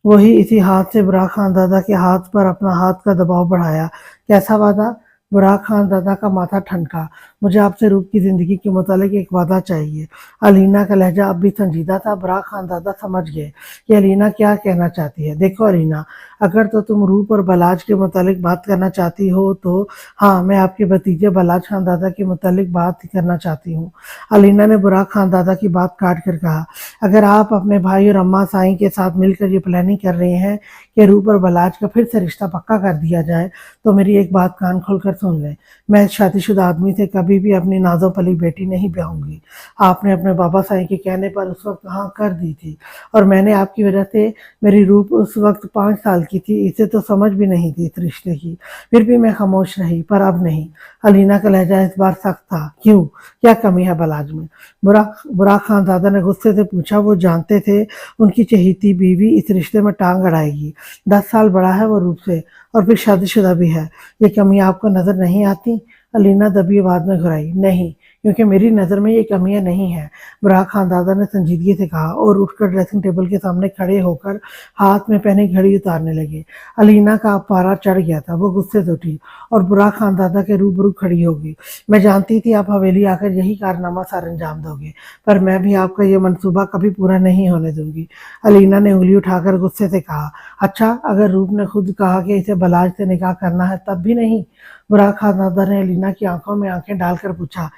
वही इसी हाथ से बुराक खानज़ादा के हाथ पर अपना हाथ का दबाव बढ़ाया। कैसा वादा? बुराक खानज़ादा का माथा ठनका। मुझे आपसे रूप की ज़िंदगी के मुतालिक एक वादा चाहिए। अलीना का लहजा अब भी संजीदा था। बुराक खानज़ादा समझ गए कि अलीना क्या कहना चाहती है। देखो अलीना, अगर तो तुम रूप और बलाज के मुतालिक बात करना चाहती हो तो हाँ, मैं आपके भतीजे बलाज खानज़ादा के मुतालिक बात करना चाहती हूँ। अलीना ने बुराक खानज़ादा की बात काट कर कहा, अगर आप अपने भाई और अम्मा साईं के साथ मिलकर ये प्लानिंग कर रहे हैं कि रूप और बलाज का फिर से रिश्ता पक्का कर दिया जाए तो मेरी एक बात कान खोलकर सुन लें। मैं इस शादीशुदा आदमी से कभी भी अपनी नाज़ो पली बेटी नहीं ब्याहूंगी। आपने अपने बाबा साईं के कहने पर उस वक्त हाँ कर दी थी और मैंने आपकी वजह से, मेरी रूप उस वक्त 5 साल की थी, इसे तो समझ भी नहीं थी इस रिश्ते की। फिर भी मैं खामोश रही, पर अब नहीं। अलीना का लहजा इस बार सख्त था। क्यों? क्या कमी है बलाज में? बुराक खानज़ादा ने गुस्से से पूछा। वो जानते थे उनकी चहेती बीवी इस रिश्ते में टांग अड़ाएगी। 10 साल बड़ा है वो रूप से और फिर शादीशुदा भी है। ये कमी आपको नजर नहीं आती? अलीना दबी आवाज में घुराई। नहीं, क्योंकि मेरी नज़र में ये कमियां नहीं है, बुराक खानज़ादा ने संजीदगी से कहा और उठकर ड्रेसिंग टेबल के सामने खड़े होकर हाथ में पहनी घड़ी उतारने लगे। अलीना का अब पारा चढ़ गया था। वो गुस्से से उठी और बुराक खानज़ादा के रूबरू खड़ी हो गई। मैं जानती थी आप हवेली आकर यही कारनामा सर अंजाम दोगे, पर मैं भी आपका ये मंसूबा कभी पूरा नहीं होने दूंगी। अलीना ने उंगली उठाकर गुस्से से कहा। अच्छा, अगर रूप ने खुद कहा कि इसे बलाज से निकाह करना है तब भी नहीं? बुराक खानज़ादा ने अलीना की आंखों में आंखें डालकर पूछा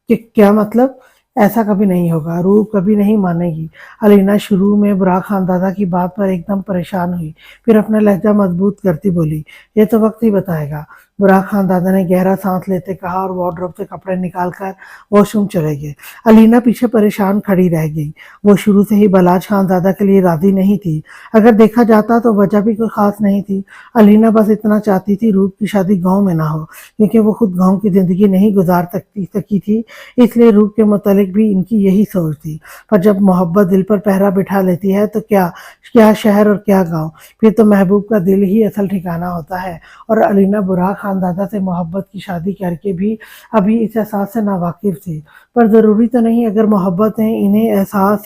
कि क्या मतलब? ऐसा कभी नहीं होगा, रूप कभी नहीं मानेगी। अलीना शुरू में बुराक खानज़ादा की बात पर एकदम परेशान हुई, फिर अपना लहजा मजबूत करती बोली, ये तो वक्त ही बताएगा। बुराक खानज़ादा ने गहरा सांस लेते कहा और वार्डरोब से कपड़े निकालकर वॉशरूम चले गए। अलीना पीछे परेशान खड़ी रह गई। वो शुरू से ही बलाज खानज़ादा के लिए राजी नहीं थी। अगर देखा जाता तो वजह भी कोई खास नहीं थी। अलीना बस इतना चाहती थी रूप की शादी गांव में ना हो, क्योंकि वो खुद गांव की जिंदगी नहीं गुजार सकी थी, इसलिए रूप के मुतालिक भी इनकी यही सोच थी। पर जब मोहब्बत दिल पर पहरा बिठा लेती है तो क्या क्या शहर और क्या गांव, फिर तो महबूब का दिल ही असल ठिकाना होता है। और अलीना बुराक खानज़ादा से मोहब्बत की शादी करके भी अभी इस एहसास से नावाकिफ थी। पर ज़रूरी तो नहीं, अगर मोहब्बत ने इन्हें एहसास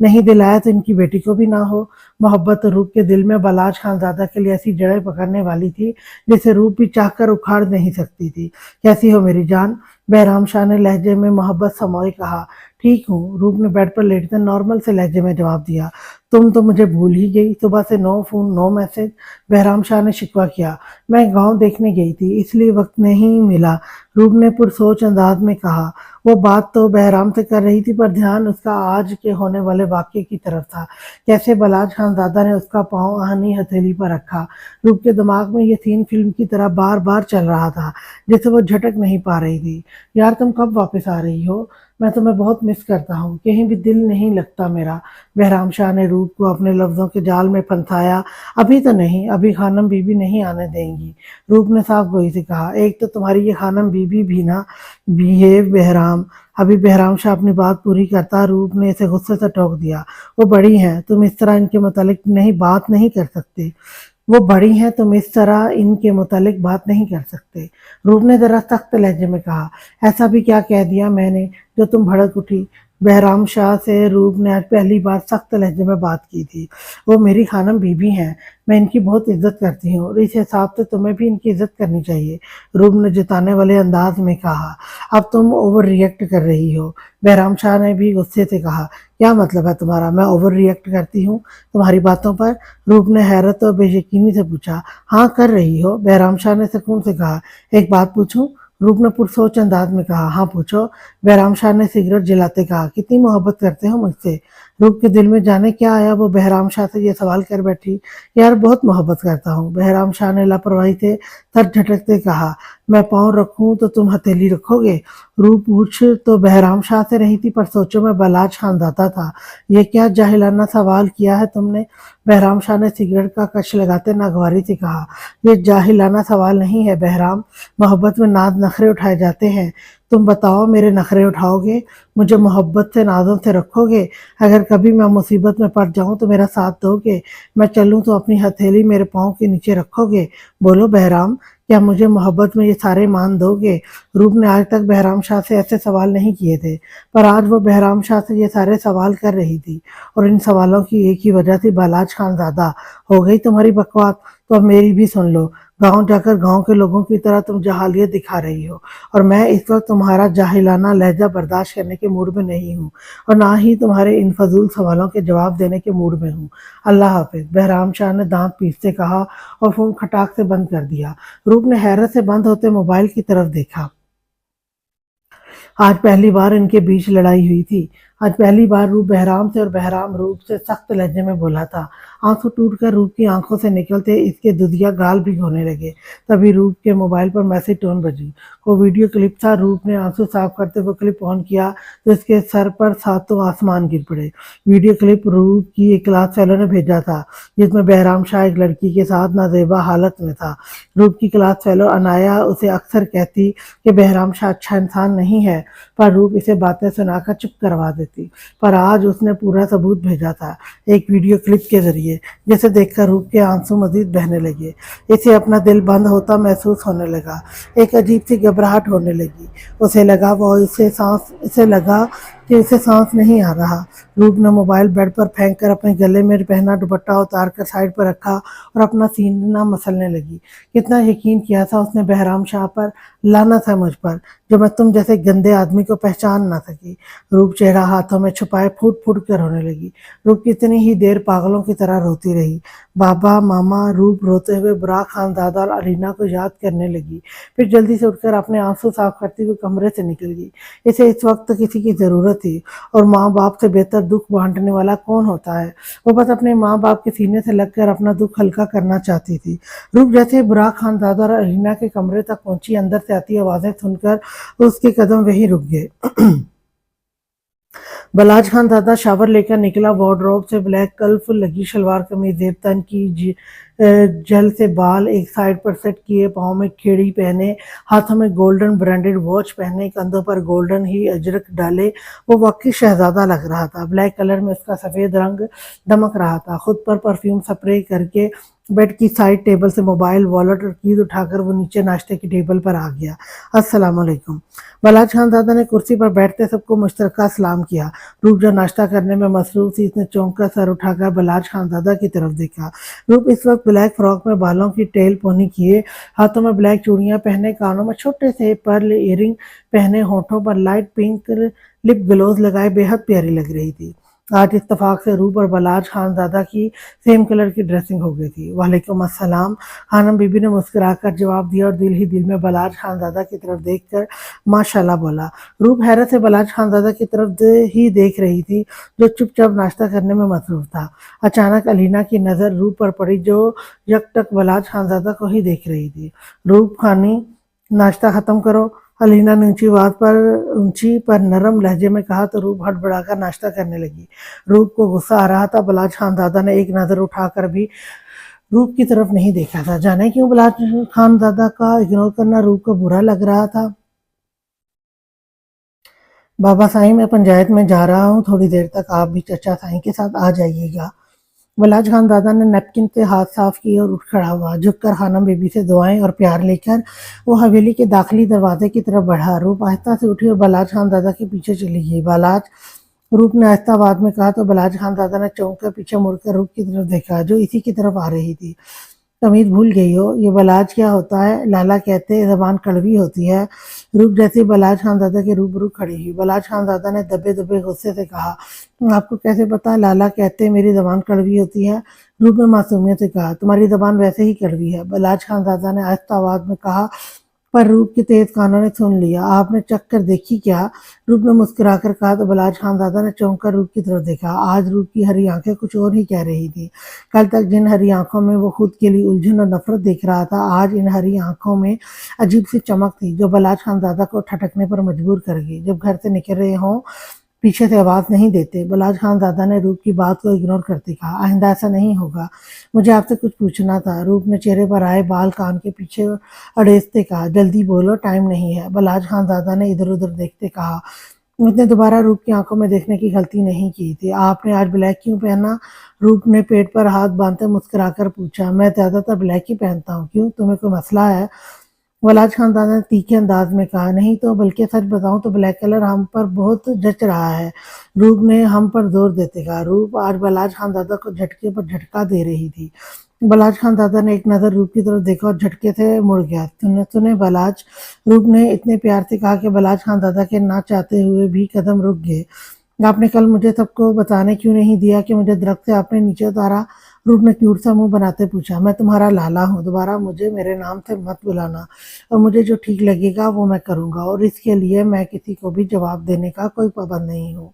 नहीं दिलाया तो इनकी बेटी को भी ना हो। मोहब्बत तो रूप के दिल में बलाज खानज़ादा के लिए ऐसी जड़ें पकड़ने वाली थी जिसे रूप भी चाहकर उखाड़ नहीं सकती थी। कैसी हो मेरी जान? बहराम शाह ने लहजे में मोहब्बत समोए कहा। ठीक हूँ, रूप ने बेड पर लेटते नॉर्मल से लहजे में जवाब दिया। तुम तो मुझे भूल ही गई, सुबह से no phone no message. Bahram Shah ने शिकवा किया। मैं गांव देखने गई थी, इसलिए वक्त नहीं मिला, रूप ने पुरसोच अंदाज में कहा। वो बात तो बहराम से कर रही थी, पर ध्यान उसका आज के होने वाले वाक्य की तरफ था। कैसे बलाज खानज़ादा ने उसका पांव आहनी हथेली पर रखा। रूप के दिमाग में ये सीन फिल्म की तरह बार बार चल रहा था, जिसे वो झटक नहीं पा रही थी। यार, तुम कब वापस आ रही हो? मैं तुम्हें बहुत मिस करता हूँ, कहीं भी दिल नहीं लगता मेरा। बहराम शाह ने रूप को अपने लफ्जों के जाल में फंसाया। अभी तो नहीं, अभी खानम बीबी नहीं आने देंगी, रूप ने साफ गोई से कहा। एक तो तुम्हारी ये खानम बीबी भी ना बिहेव बहराम। अभी बहराम शाह अपनी बात पूरी करता, रूप ने इसे गुस्से से टोक दिया। वो बड़ी हैं, तुम इस तरह इनके मुतालिक नहीं बात नहीं कर सकते। وہ بڑی ہیں، تم اس طرح ان کے متعلق بات نہیں کر سکتے۔ روپ نے ذرا سخت لہجے میں کہا۔ ایسا بھی کیا کہہ دیا میں نے جو تم بھڑک اٹھی؟ بہرام شاہ سے روپ نے آج پہلی بار سخت لہجے میں بات کی تھی۔ وہ میری خانم بی بی ہیں، میں ان کی بہت عزت کرتی ہوں اور اس حساب سے تمہیں بھی ان کی عزت کرنی چاہیے، روپ نے جتانے والے انداز میں کہا۔ اب تم اوور ریئیکٹ کر رہی ہو، بہرام شاہ نے بھی غصے سے کہا۔ کیا مطلب ہے تمہارا؟ میں اوور ریئیکٹ کرتی ہوں تمہاری باتوں پر؟ روپ نے حیرت اور بے یقینی سے پوچھا۔ ہاں کر رہی ہو، بہرام شاہ نے سکون سے کہا۔ ایک بات پوچھوں؟ روپ نے پرسوچ انداز میں کہا۔ ہاں پوچھو، بہرام شاہ نے سگریٹ جلاتے کہا۔ کتنی محبت کرتے ہو مجھ سے؟ روپ کے دل میں جانے کیا آیا، وہ بہرام شاہ سے یہ سوال کر بیٹھی۔ یار بہت محبت کرتا ہوں، بہرام شاہ نے لاپرواہی سے سر جھٹکتے کہا۔ میں پاؤں رکھوں تو تم ہتھیلی رکھو گے؟ روپ پوچھ تو بہرام شاہ سے رہی تھی پر سوچوں میں بلاج خانداتا تھا۔ یہ کیا جاہلانہ سوال کیا ہے تم نے؟ بہرام شاہ نے سگریٹ کا کش لگاتے ناگواری سے کہا۔ یہ جاہلانہ سوال نہیں ہے بہرام، محبت میں ناز نخرے اٹھائے جاتے ہیں۔ تم بتاؤ، میرے نخرے اٹھاؤ گے؟ مجھے محبت سے نازوں سے رکھو گے؟ اگر کبھی میں مصیبت میں پڑ جاؤں تو میرا ساتھ دو گے؟ میں چلوں تو اپنی ہتھیلی میرے پاؤں کے نیچے رکھو گے؟ بولو بہرام، کیا مجھے محبت میں یہ سارے مان دو گے؟ روپ نے آج تک بہرام شاہ سے ایسے سوال نہیں کیے تھے، پر آج وہ بہرام شاہ سے یہ سارے سوال کر رہی تھی، اور ان سوالوں کی ایک ہی وجہ تھی، بالاج خانزادہ۔ ہو گئی تمہاری بکواس؟ تو اب میری بھی سن لو۔ گاؤں جا کر گاؤں کے لوگوں کی طرح تم جاہلیت دکھا رہی ہو، اور میں اس وقت تمہارا جاہلانہ لہجہ برداشت کرنے کے موڈ میں نہیں ہوں، اور نہ ہی تمہارے ان فضول سوالوں کے جواب دینے کے موڈ میں ہوں۔ اللہ حافظ، بہرام شاہ نے دانت پیستے کہا اور فون کھٹاک سے بند کر دیا۔ روپ نے حیرت سے بند ہوتے موبائل کی طرف دیکھا۔ آج پہلی بار ان کے بیچ لڑائی ہوئی تھی۔ آج پہلی بار روپ بہرام سے اور بہرام روپ سے سخت لہجے میں بولا تھا۔ آنسو ٹوٹ کر روپ کی آنکھوں سے نکلتے اس کے دودیا گال بھی ہونے لگے۔ تبھی روپ کے موبائل پر میسج ٹون بجی۔ وہ ویڈیو کلپ تھا۔ روپ نے آنسو صاف کرتے ہوئے کلپ آن کیا تو اس کے سر پر ساتوں آسمان گر پڑے۔ ویڈیو کلپ روپ کی ایک کلاس فیلو نے بھیجا تھا، جس میں بہرام شاہ ایک لڑکی کے ساتھ نازیبا حالت میں تھا۔ روپ کی کلاس فیلو انایا اسے اکثر کہتی کہ بہرام شاہ اچھا انسان نہیں ہے، پر روپ اسے باتیں سنا کر چپ کروا دیتی۔ پر آج اس نے پورا ثبوت بھیجا تھا، ایک ویڈیو کلپ کے ذریعے، جسے دیکھ کر روپ کے آنسو مزید بہنے لگے۔ اسے اپنا دل بند ہوتا محسوس ہونے لگا، ایک عجیب سی گھبراہٹ ہونے لگی۔ اسے لگا کہ اسے سانس نہیں آ رہا۔ روپ نے موبائل بیڈ پر پھینک کر اپنے گلے میں پہنا دوپٹہ اتار کر سائڈ پر رکھا اور اپنا سینہ مسلنے لگی۔ کتنا یقین کیا تھا اس نے بہرام شاہ پر، لعنت ہے مجھ پر جو میں تم جیسے گندے آدمی کو پہچان نہ سکی۔ روپ چہرہ ہاتھوں میں چھپائے پھوٹ پھوٹ کر رونے لگی۔ روپ کتنی ہی دیر پاگلوں کی طرح روتی رہی۔ بابا، ماما، روپ روتے ہوئے براق خانزادہ اور علینا کو یاد کرنے لگی، پھر جلدی سے اٹھ کر اپنے آنسو صاف کرتی ہوئے کمرے سے نکل گئی۔ اسے اس وقت کسی کی ضرورت تھی، اور ماں باپ سے بہتر دکھ بانٹنے والا کون ہوتا ہے؟ وہ بس اپنے ماں باپ کے سینے سے لگ کر اپنا دکھ ہلکا کرنا چاہتی تھی۔ روپ جیسے براق خانزادہ اور علینا کے کمرے تک پہنچی، اندر سے آتی آوازیں سن کر اس کے قدم وہیں رک گئے۔ بلاج خانزادہ شاور لے کر نکلا۔ وارڈروب سے بلیک کلف لگی شلوار قمیض، زیب تن کی جل سے بال ایک سائڈ پر سیٹ کیے، پاؤں میں کھیڑی پہنے، ہاتھوں میں گولڈن برانڈڈ واچ پہنے، کندھوں پر گولڈن ہی اجرک ڈالے، وہ واقعی شہزادہ لگ رہا تھا۔ بلیک کلر میں اس کا سفید رنگ دمک رہا تھا۔ خود پر پرفیوم سپرے کر کے بیڈ کی سائڈ ٹیبل سے موبائل، والٹ اور کیز اٹھا کر وہ نیچے ناشتے کی ٹیبل پر آ گیا۔ السلام علیکم۔ بلاج خانزادہ نے کرسی پر بیٹھتے سب کو مشترکہ سلام کیا۔ روپ جو ناشتہ کرنے میں مصروف تھی، اس نے چونک کر سر اٹھا کر بلاج خانزادہ کی طرف دیکھا۔ روپ اس وقت بلیک فراک میں بالوں کی ٹیل پونی کیے، ہاتھوں میں بلیک چوڑیاں پہنے، کانوں میں چھوٹے سے پرل ایئرنگ پہنے، ہونٹوں پر لائٹ پنک لپ گلوز لگائے بے حد پیاری لگ رہی تھی۔ آج اتفاق سے روپ اور بلاج خانزادہ کی سیم کلر کی ڈریسنگ ہو گئی تھی۔ وعلیکم السلام، خانم بی بی نے مسکرا کر جواب دیا اور دل ہی دل میں بلاج خانزادہ کی طرف دیکھ کر ماشاءاللہ بولا۔ روپ حیرت سے بلاج خانزادہ کی طرف ہی دیکھ رہی تھی، جو چپ چاپ ناشتہ کرنے میں مصروف تھا۔ اچانک علینا کی نظر روپ پر پڑی، جو یک ٹک بلاج خانزادہ کو ہی دیکھ رہی تھی۔ روپ خانی، ناشتہ ختم کرو، علینا نے اونچی پر نرم لہجے میں کہا تو روپ ہڑبڑا کر ناشتہ کرنے لگی۔ روپ کو غصہ آ رہا تھا، بلاج خانزادہ نے ایک نظر اٹھا کر بھی روپ کی طرف نہیں دیکھا تھا۔ جانے کیوں بلاج خانزادہ کا اگنور کرنا روپ کو برا لگ رہا تھا۔ بابا سائیں، میں پنچایت میں جا رہا ہوں، تھوڑی دیر تک آپ بھی چچا سائیں کے ساتھ آ جائیے گا۔ بلاج خان دادا نے نیپکن سے ہاتھ صاف کیے اور اٹھ کھڑا ہوا. جھک کر خانم بیبی سے دعائیں اور پیار لے کر وہ حویلی کے داخلی دروازے کی طرف بڑھا. روپ آہستہ سے اٹھی اور بلاج خان دادا کے پیچھے چلی گئی. بالاج، روپ نے آہستہ آواز میں کہا تو بلاج خان دادا نے چونک کر پیچھے مڑ کر روپ کی طرف دیکھا جو اسی کی طرف آ رہی تھی. تمیز بھول گئی ہو؟ یہ بلاج کیا ہوتا ہے؟ لالا کہتے زبان کڑوی ہوتی ہے. روپ جیسے بلاج خان دادا کے روبرو کھڑی ہوئی. بلاج خان دادا نے دبے دبے غصے سے کہا، آپ کو کیسے پتا لالا کہتے میری زبان کڑوی ہوتی ہے؟ روپ نے معصومیت سے کہا، تمہاری زبان ویسے ہی کڑوی ہے. بلاج خان دادا نے آہستہ آواز میں کہا، پر روپ کے تیز کانوں نے سن لیا. آپ نے چکھ کر دیکھی کیا؟ روپ نے مسکرا کر کہا تو بلاج خان دادا نے چونک کر روپ کی طرف دیکھا. آج روپ کی ہری آنکھیں کچھ اور ہی کہہ رہی تھی. کل تک جن ہری آنکھوں میں وہ خود کے لیے الجھن اور نفرت دیکھ رہا تھا، آج ان ہری آنکھوں میں عجیب سی چمک تھی جو بلاج خان دادا کو ٹھٹکنے پر مجبور کر گئی. جب گھر سے نکل رہے ہوں پیچھے سے آواز نہیں دیتے. بلاج خان دادا نے روپ کی بات کو اگنور کرتے کہا، آئندہ ایسا نہیں ہوگا. مجھے آپ سے کچھ پوچھنا تھا. روپ نے چہرے پر آئے بال کان کے پیچھے اڑیستے کہا، جلدی بولو، ٹائم نہیں ہے. بلاج خان دادا نے ادھر ادھر دیکھتے کہا، اس نے دوبارہ روپ کی آنکھوں میں دیکھنے کی غلطی نہیں کی تھی. آپ نے آج بلیک کیوں پہنا؟ روپ نے پیٹ پر ہاتھ باندھتے مسکرا کر پوچھا، میں زیادہ تر بلیک ہی پہنتا ہوں. کیوں، تمہیں کوئی مسئلہ ہے؟ بلاج خان دادا نے تیکھے انداز میں کہا، نہیں تو، بلکہ سچ بتاؤں تو بلیک کلر ہم پر بہت جچ رہا ہے. روپ نے ہم پر زور دیتے کہا. روپ آج بلاج خان دادا کو جھٹکے پر جھٹکا دے رہی تھی. بلاج خان دادا نے ایک نظر روپ کی طرف دیکھا اور جھٹکے سے مڑ گیا. سنے بلاج، روپ نے اتنے پیار سے کہا کہ بلاج خان دادا کے نہ چاہتے ہوئے بھی قدم رک گئے. آپ نے کل مجھے سب کو بتانے کیوں نہیں دیا کہ مجھے درخت سے آپ نے نیچے اتارا؟ روپ نے کیوٹ سا منہ بناتے پوچھا. میں تمہارا لالا ہوں، دوبارہ مجھے میرے نام سے مت بلانا، اور مجھے جو ٹھیک لگے گا وہ میں کروں گا، اور اس کے لیے میں کسی کو بھی جواب دینے کا کوئی پابند نہیں ہوں،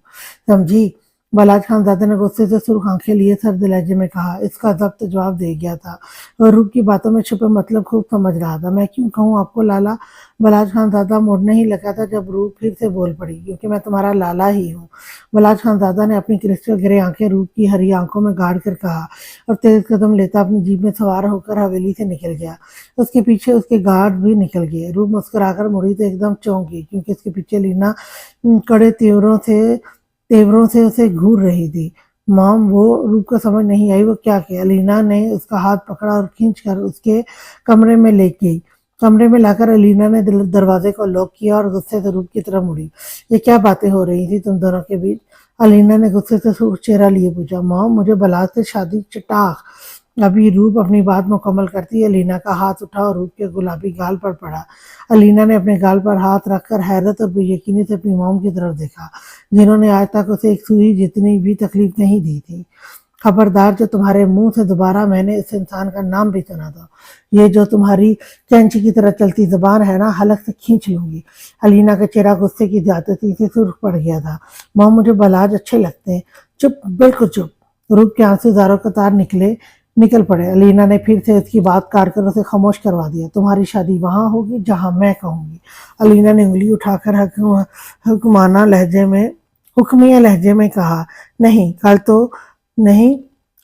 سمجھی؟ بلاج خان دادا نے غصے سے سرخ آنکھیں لیے سرد لہجے میں کہا. اس کا ضبط جواب دے گیا تھا اور روپ کی باتوں میں چھپے مطلب خوب سمجھ رہا تھا. میں کیوں کہوں آپ کو لالا؟ بلاج خان دادا مڑنے ہی لگا تھا جب روپ پھر سے بول پڑی، کیونکہ میں تمہارا لالا ہی ہوں. بلاج خان دادا نے اپنی کرسٹل گرے آنکھیں روپ کی ہری آنکھوں میں گاڑ کر کہا اور تیز قدم لیتا اپنی جیپ میں سوار ہو کر حویلی سے نکل گیا. اس کے پیچھے اس کے گارڈ بھی نکل گئے. روپ مسکرا کر مڑی تو ایک دم چونک گئی، کیونکہ اس کے پیچھے لینا کڑے تیوروں سے اسے گھور رہی تھی. مام، وہ روپ کو سمجھ نہیں آئی وہ کیا کہے. الینا نے اس کا ہاتھ پکڑا اور کھینچ کر اس کے کمرے میں لے گئی. کمرے میں لا کر الینا نے دروازے کو لاک کیا اور غصے سے روپ کی طرف مڑی. یہ کیا باتیں ہو رہی تھی تم دونوں کے بیچ؟ الینا نے غصے سے سرخ چہرہ لیے پوچھا. مام، مجھے بلاج سے شادی چٹاخ. ابھی روپ اپنی بات مکمل کرتی الینا کا ہاتھ اٹھا اور روپ کے گلابی گال پر پڑا. الینا نے اپنے گال پر ہاتھ رکھ کر حیرت اور بے یقینی سے اپنی موم کی طرف دیکھا، جنہوں نے آج تک اسے ایک سوئی جتنی بھی تکلیف نہیں دی تھی. خبردار، جو تمہارے منہ سے دوبارہ میں نے اس انسان کا نام بھی سنا تھا، یہ جو تمہاری کینچی کی طرح چلتی زبان ہے نا، حلق سے کھینچ لوں گی. الینا کا چہرہ غصے کی زیادتی سے سرخ پڑ گیا تھا. مام، مجھے بلاج اچھے لگتے ہیں. چپ، بالکل چپ. روپ کے آنسو زاروں قطار نکل پڑے. الینا نے پھر سے اس کی بات کاٹ کر اسے خاموش کروا دیا. تمہاری شادی وہاں ہوگی جہاں میں کہوں گی. الینا نے انگلی اٹھا کر حکمیہ لہجے میں کہا. نہیں،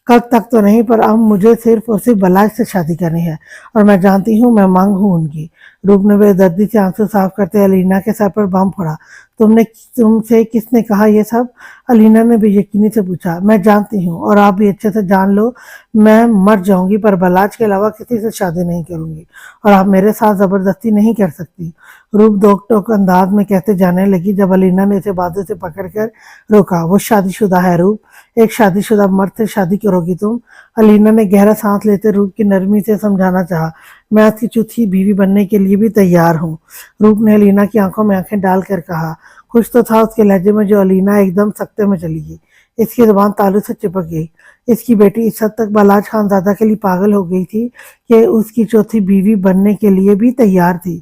کل تک تو نہیں، پر اب مجھے صرف اور صرف بلاج سے شادی کرنی ہے، اور میں جانتی ہوں میں مانگ ہوں ان کی. روپ نے بے دردی سے آنسو صاف کرتے الینا کے سر پر بم پھوڑا. تم سے کس نے کہا یہ سب؟ الینا نے بے یقینی سے پوچھا. میں جانتی ہوں، اور آپ بھی اچھے سے جان لو، میں مر جاؤں گی پر بلاج کے علاوہ کسی سے شادی نہیں کروں گی، اور آپ میرے ساتھ زبردستی نہیں کر سکتی. روپ دوک ٹوک انداز میں کہتے جانے لگی جب الینا نے اسے بازو سے پکڑ کر روکا. وہ شادی شدہ ہے روپ، ایک شادی شدہ مرد سے شادی کرو گی تم؟ الینا نے گہرا سانس لیتے روپ کی نرمی سے سمجھانا چاہا. میں اس کی چوتھی بیوی بننے کے لیے بھی تیار ہوں. روپ نے الینا کی آنکھوں میں آنکھیں ڈال کر کہا. کچھ تو تھا اس کے لہجے میں جو الینا ایک دم سکتے میں چلی گئی. اس کی زبان تالو سے چپک گئی. اس کی بیٹی اس حد تک بلاج خان زادہ کے لیے پاگل ہو گئی تھی کہ اس کی چوتھی بیوی بننے کے لیے بھی تیار تھی.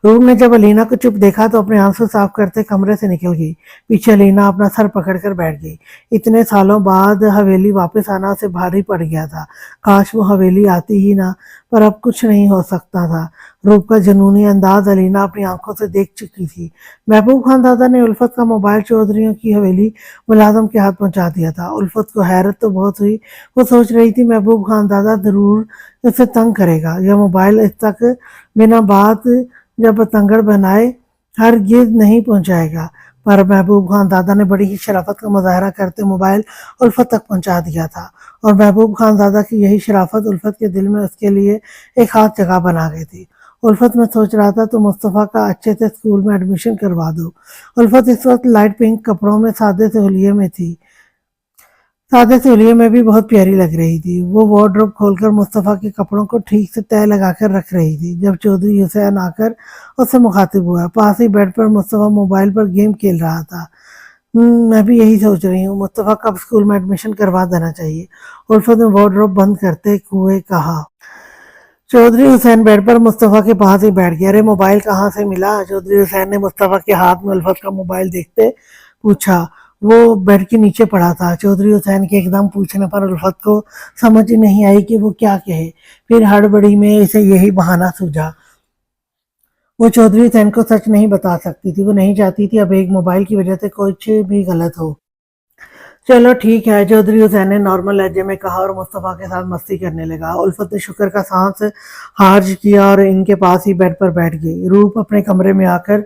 روپ نے جب الینا کو چپ دیکھا تو اپنے آنسو صاف کرتے کمرے سے نکل گئی. پیچھے الینا اپنا سر پکڑ کر بیٹھ گئی. اتنے سالوں بعد حویلی واپس آنا اسے بھاری پڑ گیا تھا. کاش وہ حویلی آتی ہی نہ، پر اب کچھ نہیں ہو سکتا تھا. روپ کا جنونی انداز الینا اپنی آنکھوں سے دیکھ چکی تھی. محبوب خان دادا نے الفت کا موبائل چودھریوں کی حویلی ملازم کے ہاتھ پہنچا دیا تھا. الفت کو حیرت تو بہت ہوئی. وہ سوچ رہی تھی محبوب خان دادا ضرور اسے تنگ کرے گا. یہ موبائل اس تک بنا بات جب پتنگڑ بنائے ہرگز نہیں پہنچائے گا. पर महबूब खान दादा ने बड़ी ही शराफत का मुजाहरा करते मोबाइल उल्फत तक पहुंचा दिया था, और महबूब खान दादा की यही शराफत उल्फत के दिल में उसके लिए एक खास जगह बना गई थी। उल्फत में सोच रहा था तो मुस्तफ़ा का अच्छे से स्कूल में एडमिशन करवा दो। उल्फत इस वक्त लाइट पिंक कपड़ों में सादे से हुलिये में भी बहुत प्यारी लग रही थी। वो वार्डरोब खोलकर मुस्तफ़ा के कपड़ों को ठीक से तय लगाकर रख रही थी जब चौधरी हुसैन आकर उससे मुखातिब हुआ। पास ही बेड पर मुस्तफ़ा मोबाइल पर गेम खेल रहा था। मैं भी यही सोच रही हूँ, मुस्तफ़ा कब स्कूल में एडमिशन करवा देना चाहिए, उल्फत ने वार्डरोब बंद करते हुए कहा। चौधरी हुसैन बेड पर मुस्तफ़ा के पास ही बैठ गया। अरे मोबाइल कहाँ से मिला? चौधरी हुसैन ने मुस्तफ़ा के हाथ में उल्फत का मोबाइल देखते पूछा। वो बेड के नीचे पड़ा था। चौधरी हुसैन के एकदम पूछने पर उल्फत को समझ ही नहीं आई कि वो क्या कहे। फिर हड़बड़ी में इसे यही बहाना सूझा। वो चौधरी हुसैन को सच नहीं बता सकती थी। वो नहीं चाहती थी अब एक मोबाइल की वजह से कुछ भी गलत हो। चलो ठीक है, चौधरी हुसैन ने नॉर्मल लहजे में कहा और मुस्तफ़ा के साथ मस्ती करने लगा। उल्फत ने शुक्र का सांस खारिज किया और इनके पास ही बेड पर बैठ गई। रूप अपने कमरे में आकर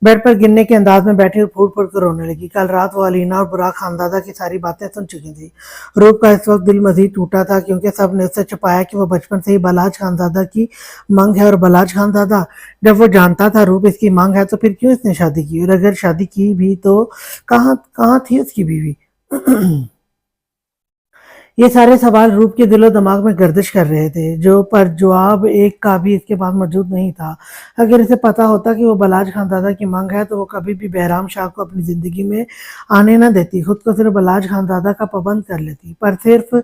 बेड पर गिरने के अंदाज में बैठी और फूट फूट कर रोने लगी। कल रात वो अलीना और बुराक खानदादा की सारी बातें सुन चुकी थी। रूप का इस वक्त दिल मजीद टूटा था क्योंकि सब ने उससे छुपाया कि वो बचपन से ही बलाज खानदादा की मांग है, और बलाज खानदादा जब वो जानता था रूप इसकी मांग है तो फिर क्यों इसने शादी की, और अगर शादी की भी तो कहाँ कहाँ थी उसकी बीवी। ये सारे सवाल रूप के दिलो दिमाग में गर्दिश कर रहे थे, जो पर जवाब एक का भी इसके पास मौजूद नहीं था। अगर इसे पता होता कि वो बलाज खानदादा की मांग है तो वो कभी भी बहराम शाह को अपनी जिंदगी में आने न देती, खुद को सिर्फ बलाज खानदादा का पाबंद कर लेती। पर सिर्फ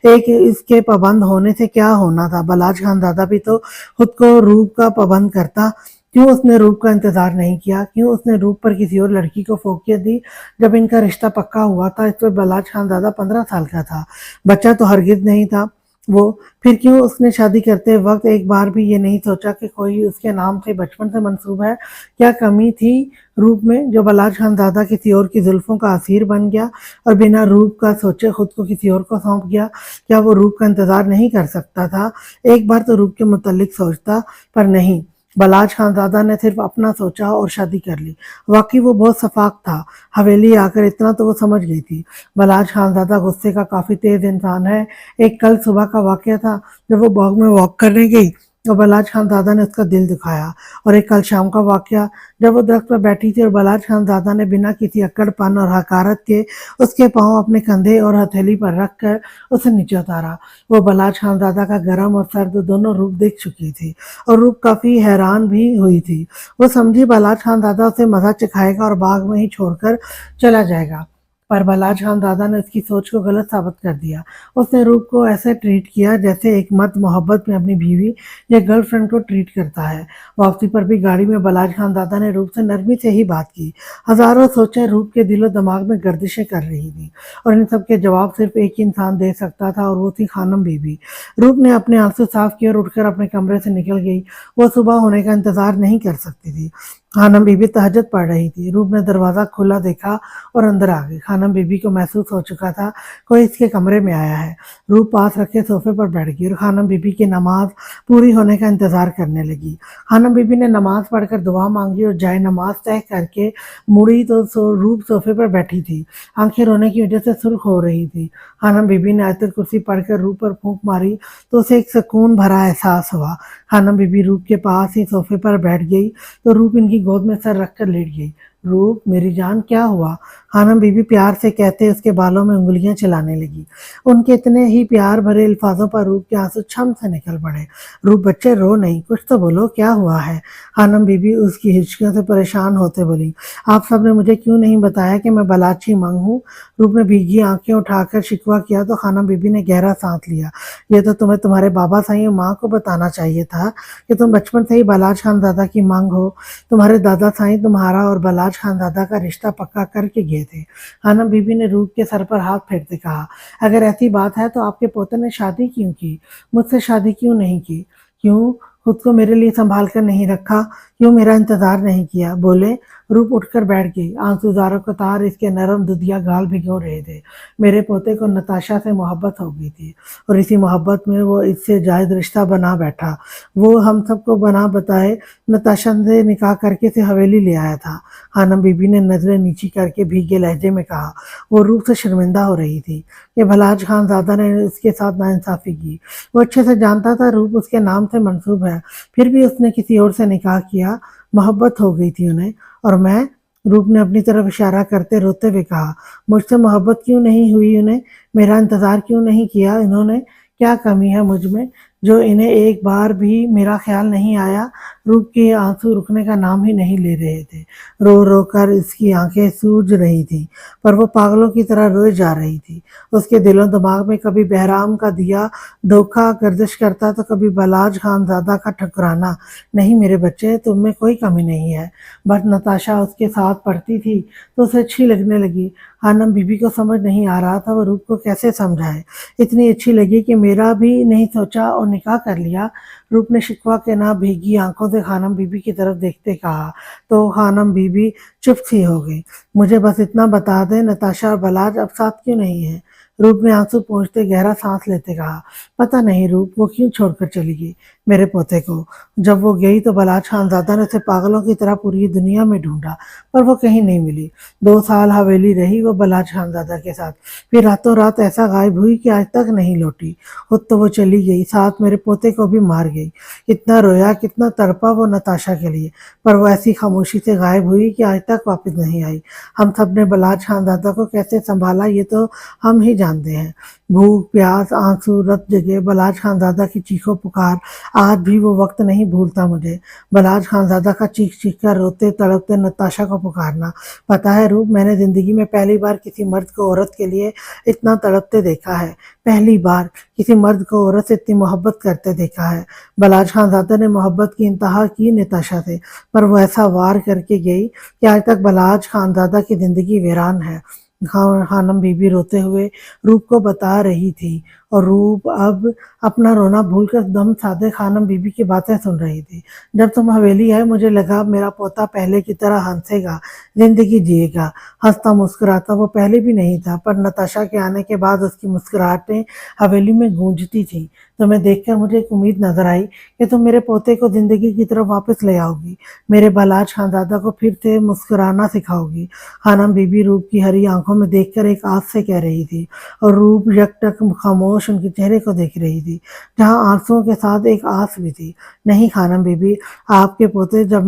एक इसके पाबंद होने से क्या होना था, बलाज खानदादा भी तो खुद को रूप का पाबंद करता। क्यों उसने रूप का इंतजार नहीं किया? क्यों उसने रूप पर किसी और लड़की को फोकियत दी? जब इनका रिश्ता पक्का हुआ था इस पर बलाज खानदादा 15 साल का था, बच्चा तो हरगिज नहीं था वो। फिर क्यों उसने शादी करते वक्त एक बार भी ये नहीं सोचा कि कोई उसके नाम से बचपन से मंसूब है? क्या कमी थी रूप में जो बलाज खानदादा किसी और की जुल्फों का असीर बन गया और बिना रूप का सोचे खुद को किसी और को सौंप गया? क्या वो रूप का इंतजार नहीं कर सकता था? एक बार तो रूप के मुतल्लिक सोचता, पर नहीं, बलाज खानदादा ने सिर्फ अपना सोचा और शादी कर ली। वाकई वो बहुत सफाक था। हवेली आकर इतना तो वो समझ गई थी। बलाज खानदादा गुस्से का काफी तेज इंसान है। एक कल सुबह का वाकया था जब वो बाग में वॉक करने गई तो बलाज खानदादा ने उसका दिल दुखाया, और एक कल शाम का वाकया जब वो दरख्त पर बैठी थी और बलाज खानदादा ने बिना किसी अक्कड़पन और हकारत के उसके पांव अपने कंधे और हथेली पर रख कर उसे नीचे उतारा। वो बलाज खानदादा का गर्म और सर्द दोनों रूप देख चुकी थी, और रूप काफी हैरान भी हुई थी। वो समझी बलाज खानदादा उसे मजा चखाएगा और बाग में ही छोड़कर चला जाएगा, पर बलाज खानदादा ने उसकी सोच को गलत साबित कर दिया। उसने रूप को ऐसे ट्रीट किया जैसे एक मर्द मोहब्बत में अपनी बीवी या गर्लफ्रेंड को ट्रीट करता है। वापसी पर भी गाड़ी में बलाज खानदादा ने रूप से नरमी से ही बात की। हजारों सोचें रूप के दिलो दिमाग में गर्दिशें कर रही थी, और इन सब के जवाब सिर्फ एक ही इंसान दे सकता था, और वो थी खानम बीबी। रूप ने अपने आंसू साफ किए और उठकर अपने कमरे से निकल गई। वो सुबह होने का इंतजार नहीं कर सकती थी। खानम बीबी तहज्जुद पढ़ रही थी। रूप ने दरवाजा खुला देखा और अंदर आ गई। खानम बीबी को महसूस हो चुका था कोई इसके कमरे में आया है। रूप पास रखे सोफे पर बैठ गई और खानम बीबी की नमाज पूरी होने का इंतजार करने लगी। खानम बीबी ने नमाज पढ़कर दुआ मांगी और जाए नमाज तय करके मुड़ी तो रूप सोफे पर बैठी थी। आंखें रोने की वजह से सुर्ख हो रही थी। खानम बीबी ने आयतुल कुर्सी पढ़कर रूप पर फूंक मारी तो उसे एक सुकून भरा एहसास हुआ। खानम बीबी रूप के पास ही सोफे पर बैठ गई तो रूप इनकी गोद में सर रखकर लेट गई। रूप मेरी जान क्या हुआ? खानम बीबी प्यार से कहते उसके बालों में उंगलियां चलाने लगी। उनके इतने ही प्यार भरे अल्फाजों पर रूप के आंसू छम से निकल पड़े। रूप बच्चे रो नहीं, कुछ तो बोलो, क्या हुआ है? खानम बीबी उसकी हिचकियों से परेशान होते बोली, आप सब ने मुझे क्यों नहीं बताया कि मैं बलाची मांग हूँ? रूप ने भीगी आंखें उठाकर शिकवा किया तो खानम बीबी ने गहरा सांस लिया। यह तो तुम्हें तुम्हारे बाबा साईं माँ को बताना चाहिए था कि तुम बचपन से ही बलाज खानदादा की मांग हो। तुम्हारे दादा साईं तुम्हारा और बलाज खानदादा का रिश्ता पक्का करके गए थे। खानम बीबी ने रूप के सर पर हाथ फेरते कहा, अगर ऐसी बात है तो आपके पोते ने शादी क्यों की? मुझसे शादी क्यों नहीं की? क्यों खुद को मेरे लिए संभाल कर नहीं रखा? क्यों मेरा इंतजार नहीं किया? बोले। रूप उठकर बैठ गई। आंसूदारों का तार इसके नरम दुधिया गाल भिगो रहे थे। मेरे पोते को नताशा से मोहब्बत हो गई थी और इसी मोहब्बत में वो इससे जायज रिश्ता बना बैठा। वो हम सबको बना बताए नताशा से निकाह करके से हवेली ले आया था। खानम बीबी ने नजरें नीची करके भीगे लहजे में कहा। वो रूप से शर्मिंदा हो रही थी कि भलाज खान ज़ादा ने उसके साथ नाइंसाफ़ी की। वो अच्छे से जानता था रूप उसके नाम से मंसूब है, फिर भी उसने किसी और से निकाह किया। मोहब्बत हो गई थी उन्हें। और मैं, रूप ने अपनी तरफ इशारा करते रोते हुए कहा, मुझसे मोहब्बत क्यों नहीं हुई उन्हें? मेरा इंतज़ार क्यों नहीं किया इन्होंने? क्या कमी है मुझ में जो इन्हें एक बार भी मेरा ख्याल नहीं आया? रूप के आंसू रुकने का नाम ही नहीं ले रहे थे। रो रो कर इसकी आंखें सूज रही थी, पर वो पागलों की तरह रोए जा रही थी। उसके दिलो दिमाग में कभी बहराम का दिया धोखा गर्दिश करता तो कभी बलाज खानजादा का ठुकराना। नहीं मेरे बच्चे, तुम में कोई कमी नहीं है। बस नताशा उसके साथ पढ़ती थी तो उसे अच्छी लगने लगी। खानम बीबी को समझ नहीं आ रहा था वो रूप को कैसे समझाए। इतनी अच्छी लगी कि मेरा भी नहीं सोचा और निकाह कर लिया। रूप ने शिकवा के ना भीगी आंखों से खानम बीबी की तरफ देखते कहा तो खानम बीबी चुप सी हो गई। मुझे बस इतना बता दे नताशा और बलाज अब साथ क्यों नहीं है? रूप ने आंसू पोंछते गहरा सांस लेते कहा, पता नहीं रूप, वो क्यों छोड़कर चली गई मेरे पोते को। जब वो गई तो बलाज खानजादा ने उसे पागलों की तरह पूरी दुनिया में ढूंढा, पर वो कहीं नहीं मिली। 2 साल हवेली रही वो बलाज खानजादा के साथ, फिर रातों रात ऐसा गायब हुई कि आज तक नहीं लौटी। खुद तो वो चली गई, साथ मेरे पोते को भी मार गई। कितना रोया, कितना तड़पा वो नताशा के लिए, पर वो ऐसी खामोशी से गायब हुई कि आज तक वापस नहीं आई। हम सब ने बलाज खानजादा को कैसे संभाला ये तो हम ही जानते हैं। भूख, प्यास, आंसू, रत जगे, बलाज खानजादा की चीखों पुकार, आज भी वो वक्त नहीं भूलता मुझे। बलाज खानजादा का चीख चीख कर रोते तड़पते नताशा को पुकारना। पता है रूप, मैंने जिंदगी में पहली बार किसी मर्द को औरत के लिए इतना तड़पते देखा है। पहली बार किसी मर्द को औरत से इतनी मोहब्बत करते देखा है। बलाज खानजादा ने मोहब्बत की इंतहा की नताशा से, पर वो ऐसा वार करके गई कि आज तक बलाज खानजादा की जिंदगी वीरान है। खानम बीबी रोते हुए रूप को बता रही थी और रूप अब अपना रोना भूलकर दम साधे खानम बीबी की बातें सुन रही थी। जब तुम हवेली आए मुझे लगा मेरा पोता पहले की तरह हंसेगा, जिंदगी जिएगा, हंसता मुस्कुराता वो पहले भी नहीं था, पर नताशा के आने के बाद उसकी मुस्कुराहटें हवेली में गूंजती थी। तुम्हें देखकर मुझे एक उम्मीद नजर आई कि तुम मेरे पोते को जिंदगी की तरफ वापस ले आओगी, मेरे बलाज खानजादा को फिर से मुस्कुराना सिखाओगी। खानम बीबी रूप की हरी आंखों में देखकर एक आस से कह रही थी और रूप यकटक खामोश उनके चेहरे को देख रही थी, जहां आंसुओं के साथ एक आस भी थी। नहीं खानम बीबी, आपके पोते ने जब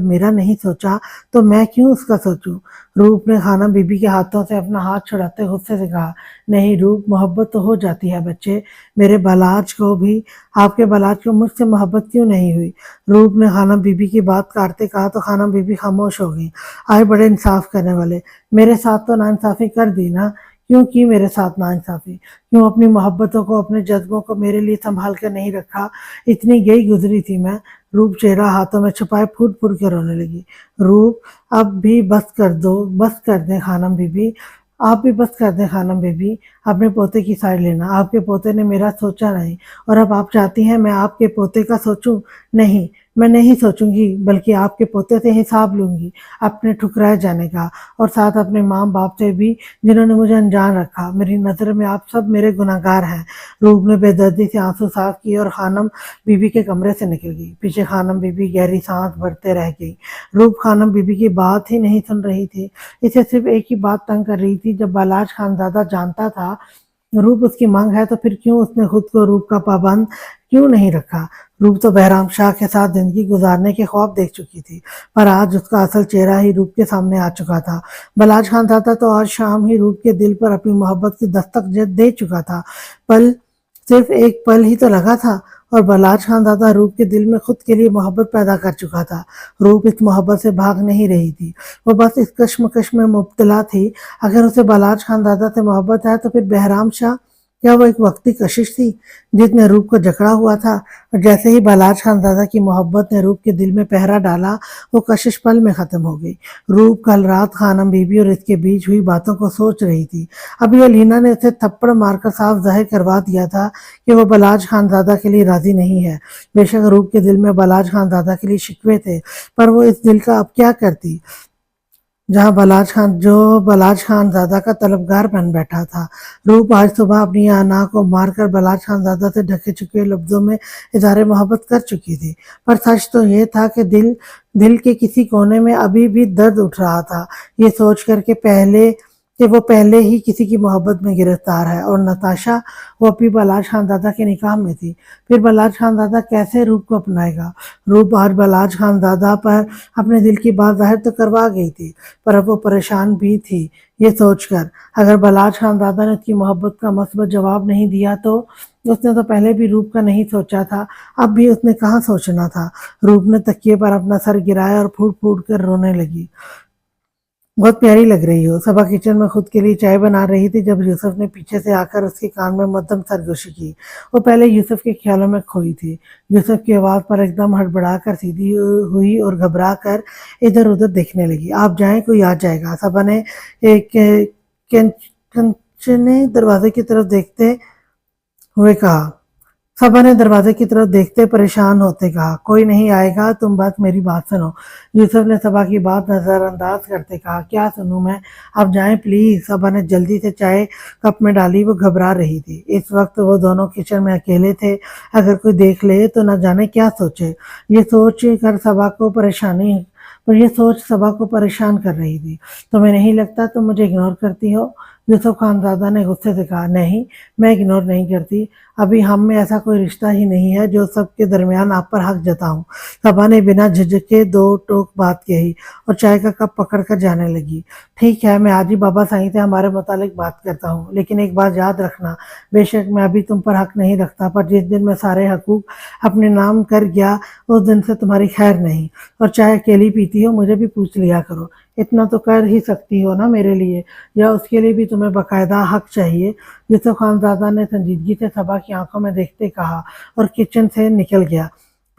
मेरा नहीं सोचा तो मैं क्यों उसका सोचूं? रूप ने खानम बीबी के हाथों से अपना हाथ छुड़ाते गुस्से से कहा, नहीं रूप, मोहब्बत तो हो जाती है बच्चे। मेरे बलाज को भी, आपके बलाज को मुझसे मोहब्बत क्यों नहीं हुई? रूप ने खानम बीबी की बात काटते कहा तो खानम बीबी खामोश हो गई। आए बड़े इंसाफ करने वाले, मेरे साथ तो नाइंसाफी कर दी ना? क्यों की मेरे साथ नाइंसाफी? क्यों अपनी मोहब्बतों को, अपने जज्बों को मेरे लिए संभाल कर नहीं रखा? इतनी गई गुजरी थी मैं। रूप चेहरा हाथों में छुपाए फूट फूट कर रोने लगी। रूप, अब भी बस कर दो, बस कर दें खानम बीबी, आप भी बस कर दें खानम बीबी। अपने पोते की साइड लेना, आपके पोते ने मेरा सोचा नहीं और अब आप चाहती हैं मैं आपके पोते का सोचूं? नहीं, मैं नहीं सोचूंगी, बल्कि आपके पोते से हिसाब लूंगी अपने ठुकराए जाने का, और साथ अपने माँ बाप से भी जिन्होंने मुझे अनजान रखा। मेरी नज़र में आप सब मेरे गुनहगार हैं। रूप ने बेदर्दी से आंसू साफ किए और खानम बीबी के कमरे से निकल गई। पीछे खानम बीबी गहरी सांस भरते रह गई। रूप खानम बीबी की बात ही नहीं सुन रही थी। इसे सिर्फ एक ही बात तंग कर रही थी, जब बलाज खानजादा जानता था रूप उसकी मांग है तो फिर क्यों उसने खुद को रूप का पाबंद क्यों नहीं रखा? रूप तो बहराम शाह के साथ जिंदगी गुजारने के ख्वाब देख चुकी थी, पर आज उसका असल चेहरा ही रूप के सामने आ चुका था। बलाज खानजादा तो आज शाम ही रूप के दिल पर अपनी मोहब्बत की दस्तक दे चुका था। पल, सिर्फ एक पल ही तो लगा था और बलाज खानजादा रूप के दिल में खुद के लिए मोहब्बत पैदा कर चुका था। रूप इस मोहब्बत से भाग नहीं रही थी, वो बस इस कश्मकश में मुब्तला थी। अगर उसे बलाज खानजादा से मोहब्बत है तो फिर बहराम शाह क्या वो एक वक्ती कशिश थी जिसने रूप को जकड़ा हुआ था, और जैसे ही बलाज खानजादा की मोहब्बत ने रूप के दिल में पहरा डाला, वो कशिश पल में खत्म हो गई। रूप कल रात खानम बीबी और इसके बीच हुई बातों को सोच रही थी। अभी अलीना ने उसे थप्पड़ मारकर साफ जाहिर करवा दिया था कि वो बलाज खानजादा के लिए राजी नहीं है। बेशक रूप के दिल में बलाज खानजादा के लिए शिकवे थे, पर वो इस दिल का अब क्या करती जहां बलाज खानजादा का तलबगार बन बैठा था। रूप आज सुबह अपनी आना को मारकर बलाज खानजादा से ढके चुके लफ्जों में इजहार मोहब्बत कर चुकी थी, पर सच तो ये था कि दिल के किसी कोने में अभी भी दर्द उठ रहा था, ये सोच कर कि वो पहले ही किसी की मोहब्बत में गिरफ्तार है, और नताशा वो अभी बलाज खानजादा के निकाह में थी। फिर बलाज खानजादा कैसे रूप को अपनाएगा? रूप आज बलाज खानजादा पर अपने दिल की बात जाहिर तो करवा गई थी, पर अब वो परेशान भी थी ये सोचकर, अगर बलाज खानजादा ने उसकी मोहब्बत का मस्बत जवाब नहीं दिया तो उसने तो पहले भी रूप का नहीं सोचा था, अब भी उसने कहाँ सोचना था। रूप ने तकिए पर अपना सर गिराया और फूट फूट कर रोने लगी। बहुत प्यारी लग रही हो। सबा किचन में खुद के लिए चाय बना रही थी जब यूसुफ ने पीछे से आकर उसके कान में मध्यम सरगोशी की। वो पहले यूसुफ के ख्यालों में खोई थी। यूसुफ की आवाज़ पर एकदम हड़बड़ा कर सीधी हुई और घबरा कर इधर उधर देखने लगी। आप जाएं, कोई आ जाएगा। सबा ने एक कंचने दरवाजे की तरफ देखते हुए कहा। सबा ने दरवाजे की तरफ देखते परेशान होते कहा, कोई नहीं आएगा, तुम बस मेरी बात सुनो। यूसुफ ने सबा की बात नजरअंदाज करते कहा, क्या सुनूं मैं, आप जाएं प्लीज। सबा ने जल्दी से चाय कप में डाली। वो घबरा रही थी। इस वक्त वो दोनों किचन में अकेले थे। अगर कोई देख ले तो न जाने क्या सोचे। ये सोच सबा को परेशान कर रही थी। तुम्हें नहीं लगता तुम मुझे इग्नोर करती हो? यूसुफ खानजादा ने गुस्से से कहा, नहीं, मैं इग्नोर नहीं करती। अभी हम में ऐसा कोई रिश्ता ही नहीं है जो सबके दरमियान आप पर हक जताऊं। सबा ने बिना झिझके दो टोक बात कही और चाय का कप पकड़ कर जाने लगी। ठीक है, मैं आज ही बाबा साईं से हमारे मुतालिक बात करता हूँ, लेकिन एक बात याद रखना, बेशक मैं अभी तुम पर हक नहीं रखता, पर जिस दिन मैं सारे हकूक अपने नाम कर गया उस दिन से तुम्हारी खैर नहीं। और चाय अकेली पीती हो, मुझे भी पूछ लिया करो। इतना तो कर ही सकती हो ना मेरे लिए, या उसके लिए भी तुम्हें बाकायदा हक चाहिए? यूसुफ खानजादा ने संजीदगी से सबा की आंखों में देखते कहा और किचन से निकल गया।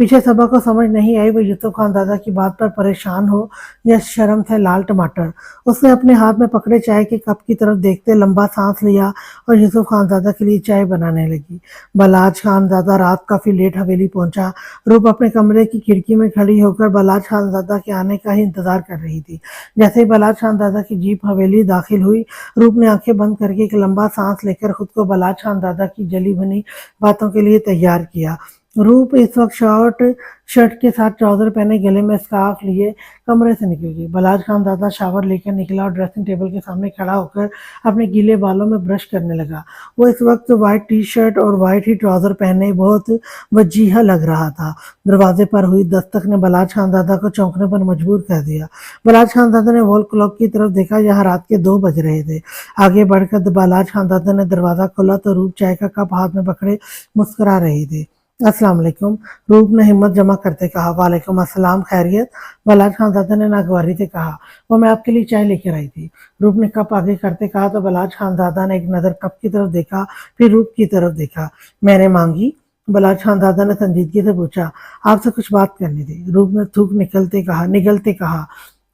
पीछे सबा को समझ नहीं आई वो यूसुफ खानजादा की बात पर परेशान हो या शर्म से लाल टमाटर। उसने अपने हाथ में पकड़े चाय के कप की तरफ देखते लंबा सांस लिया और यूसुफ खानजादा के लिए चाय बनाने लगी। बलाज खानजादा रात काफी लेट हवेली पहुंचा। रूप अपने कमरे की खिड़की में खड़ी होकर बलाज खानजादा के आने का ही इंतजार कर रही थी। जैसे ही बलाज खानजादा की जीप हवेली दाखिल हुई, रूप ने आंखें बंद करके एक लंबा सांस लेकर खुद को बलाज खानजादा की जली भुनी बातों के लिए तैयार किया। रूप इस वक्त शर्ट के साथ ट्राउजर पहने गले में स्कार्फ लिए कमरे से निकल गई। बलाज खानजादा शावर लेकर निकला और ड्रेसिंग टेबल के सामने खड़ा होकर अपने गीले बालों में ब्रश करने लगा। वो इस वक्त वाइट टी शर्ट और वाइट ही ट्राउजर पहने बहुत वजीहा लग रहा था। दरवाजे पर हुई दस्तक ने बलाज खानजादा को चौंकने पर मजबूर कर दिया। बलाज खानजादा ने वॉल क्लॉक की तरफ देखा, जहाँ रात के 2 बज रहे थे। आगे बढ़कर बलाज खानजादा ने दरवाजा खोला तो रूप चाय का कप हाथ में पकड़े मुस्कुरा रही थी। अस्सलाम वालेकुम, रूप ने हिम्मत जमा करते कहा। वालेकुम अस्सलाम, खैरियत? बलाज खानजादा ने नागवारी से कहा। वो मैं आपके लिए चाय लेकर आई थी। रूप ने कप आगे करते कहा तो बलाज खानजादा ने एक नज़र कप की तरफ देखा, फिर रूप की तरफ देखा। मैंने मांगी? बलाज खानजादा ने संजीदगी से पूछा। आपसे कुछ बात करनी थी, रूप ने थूक निगलते कहा।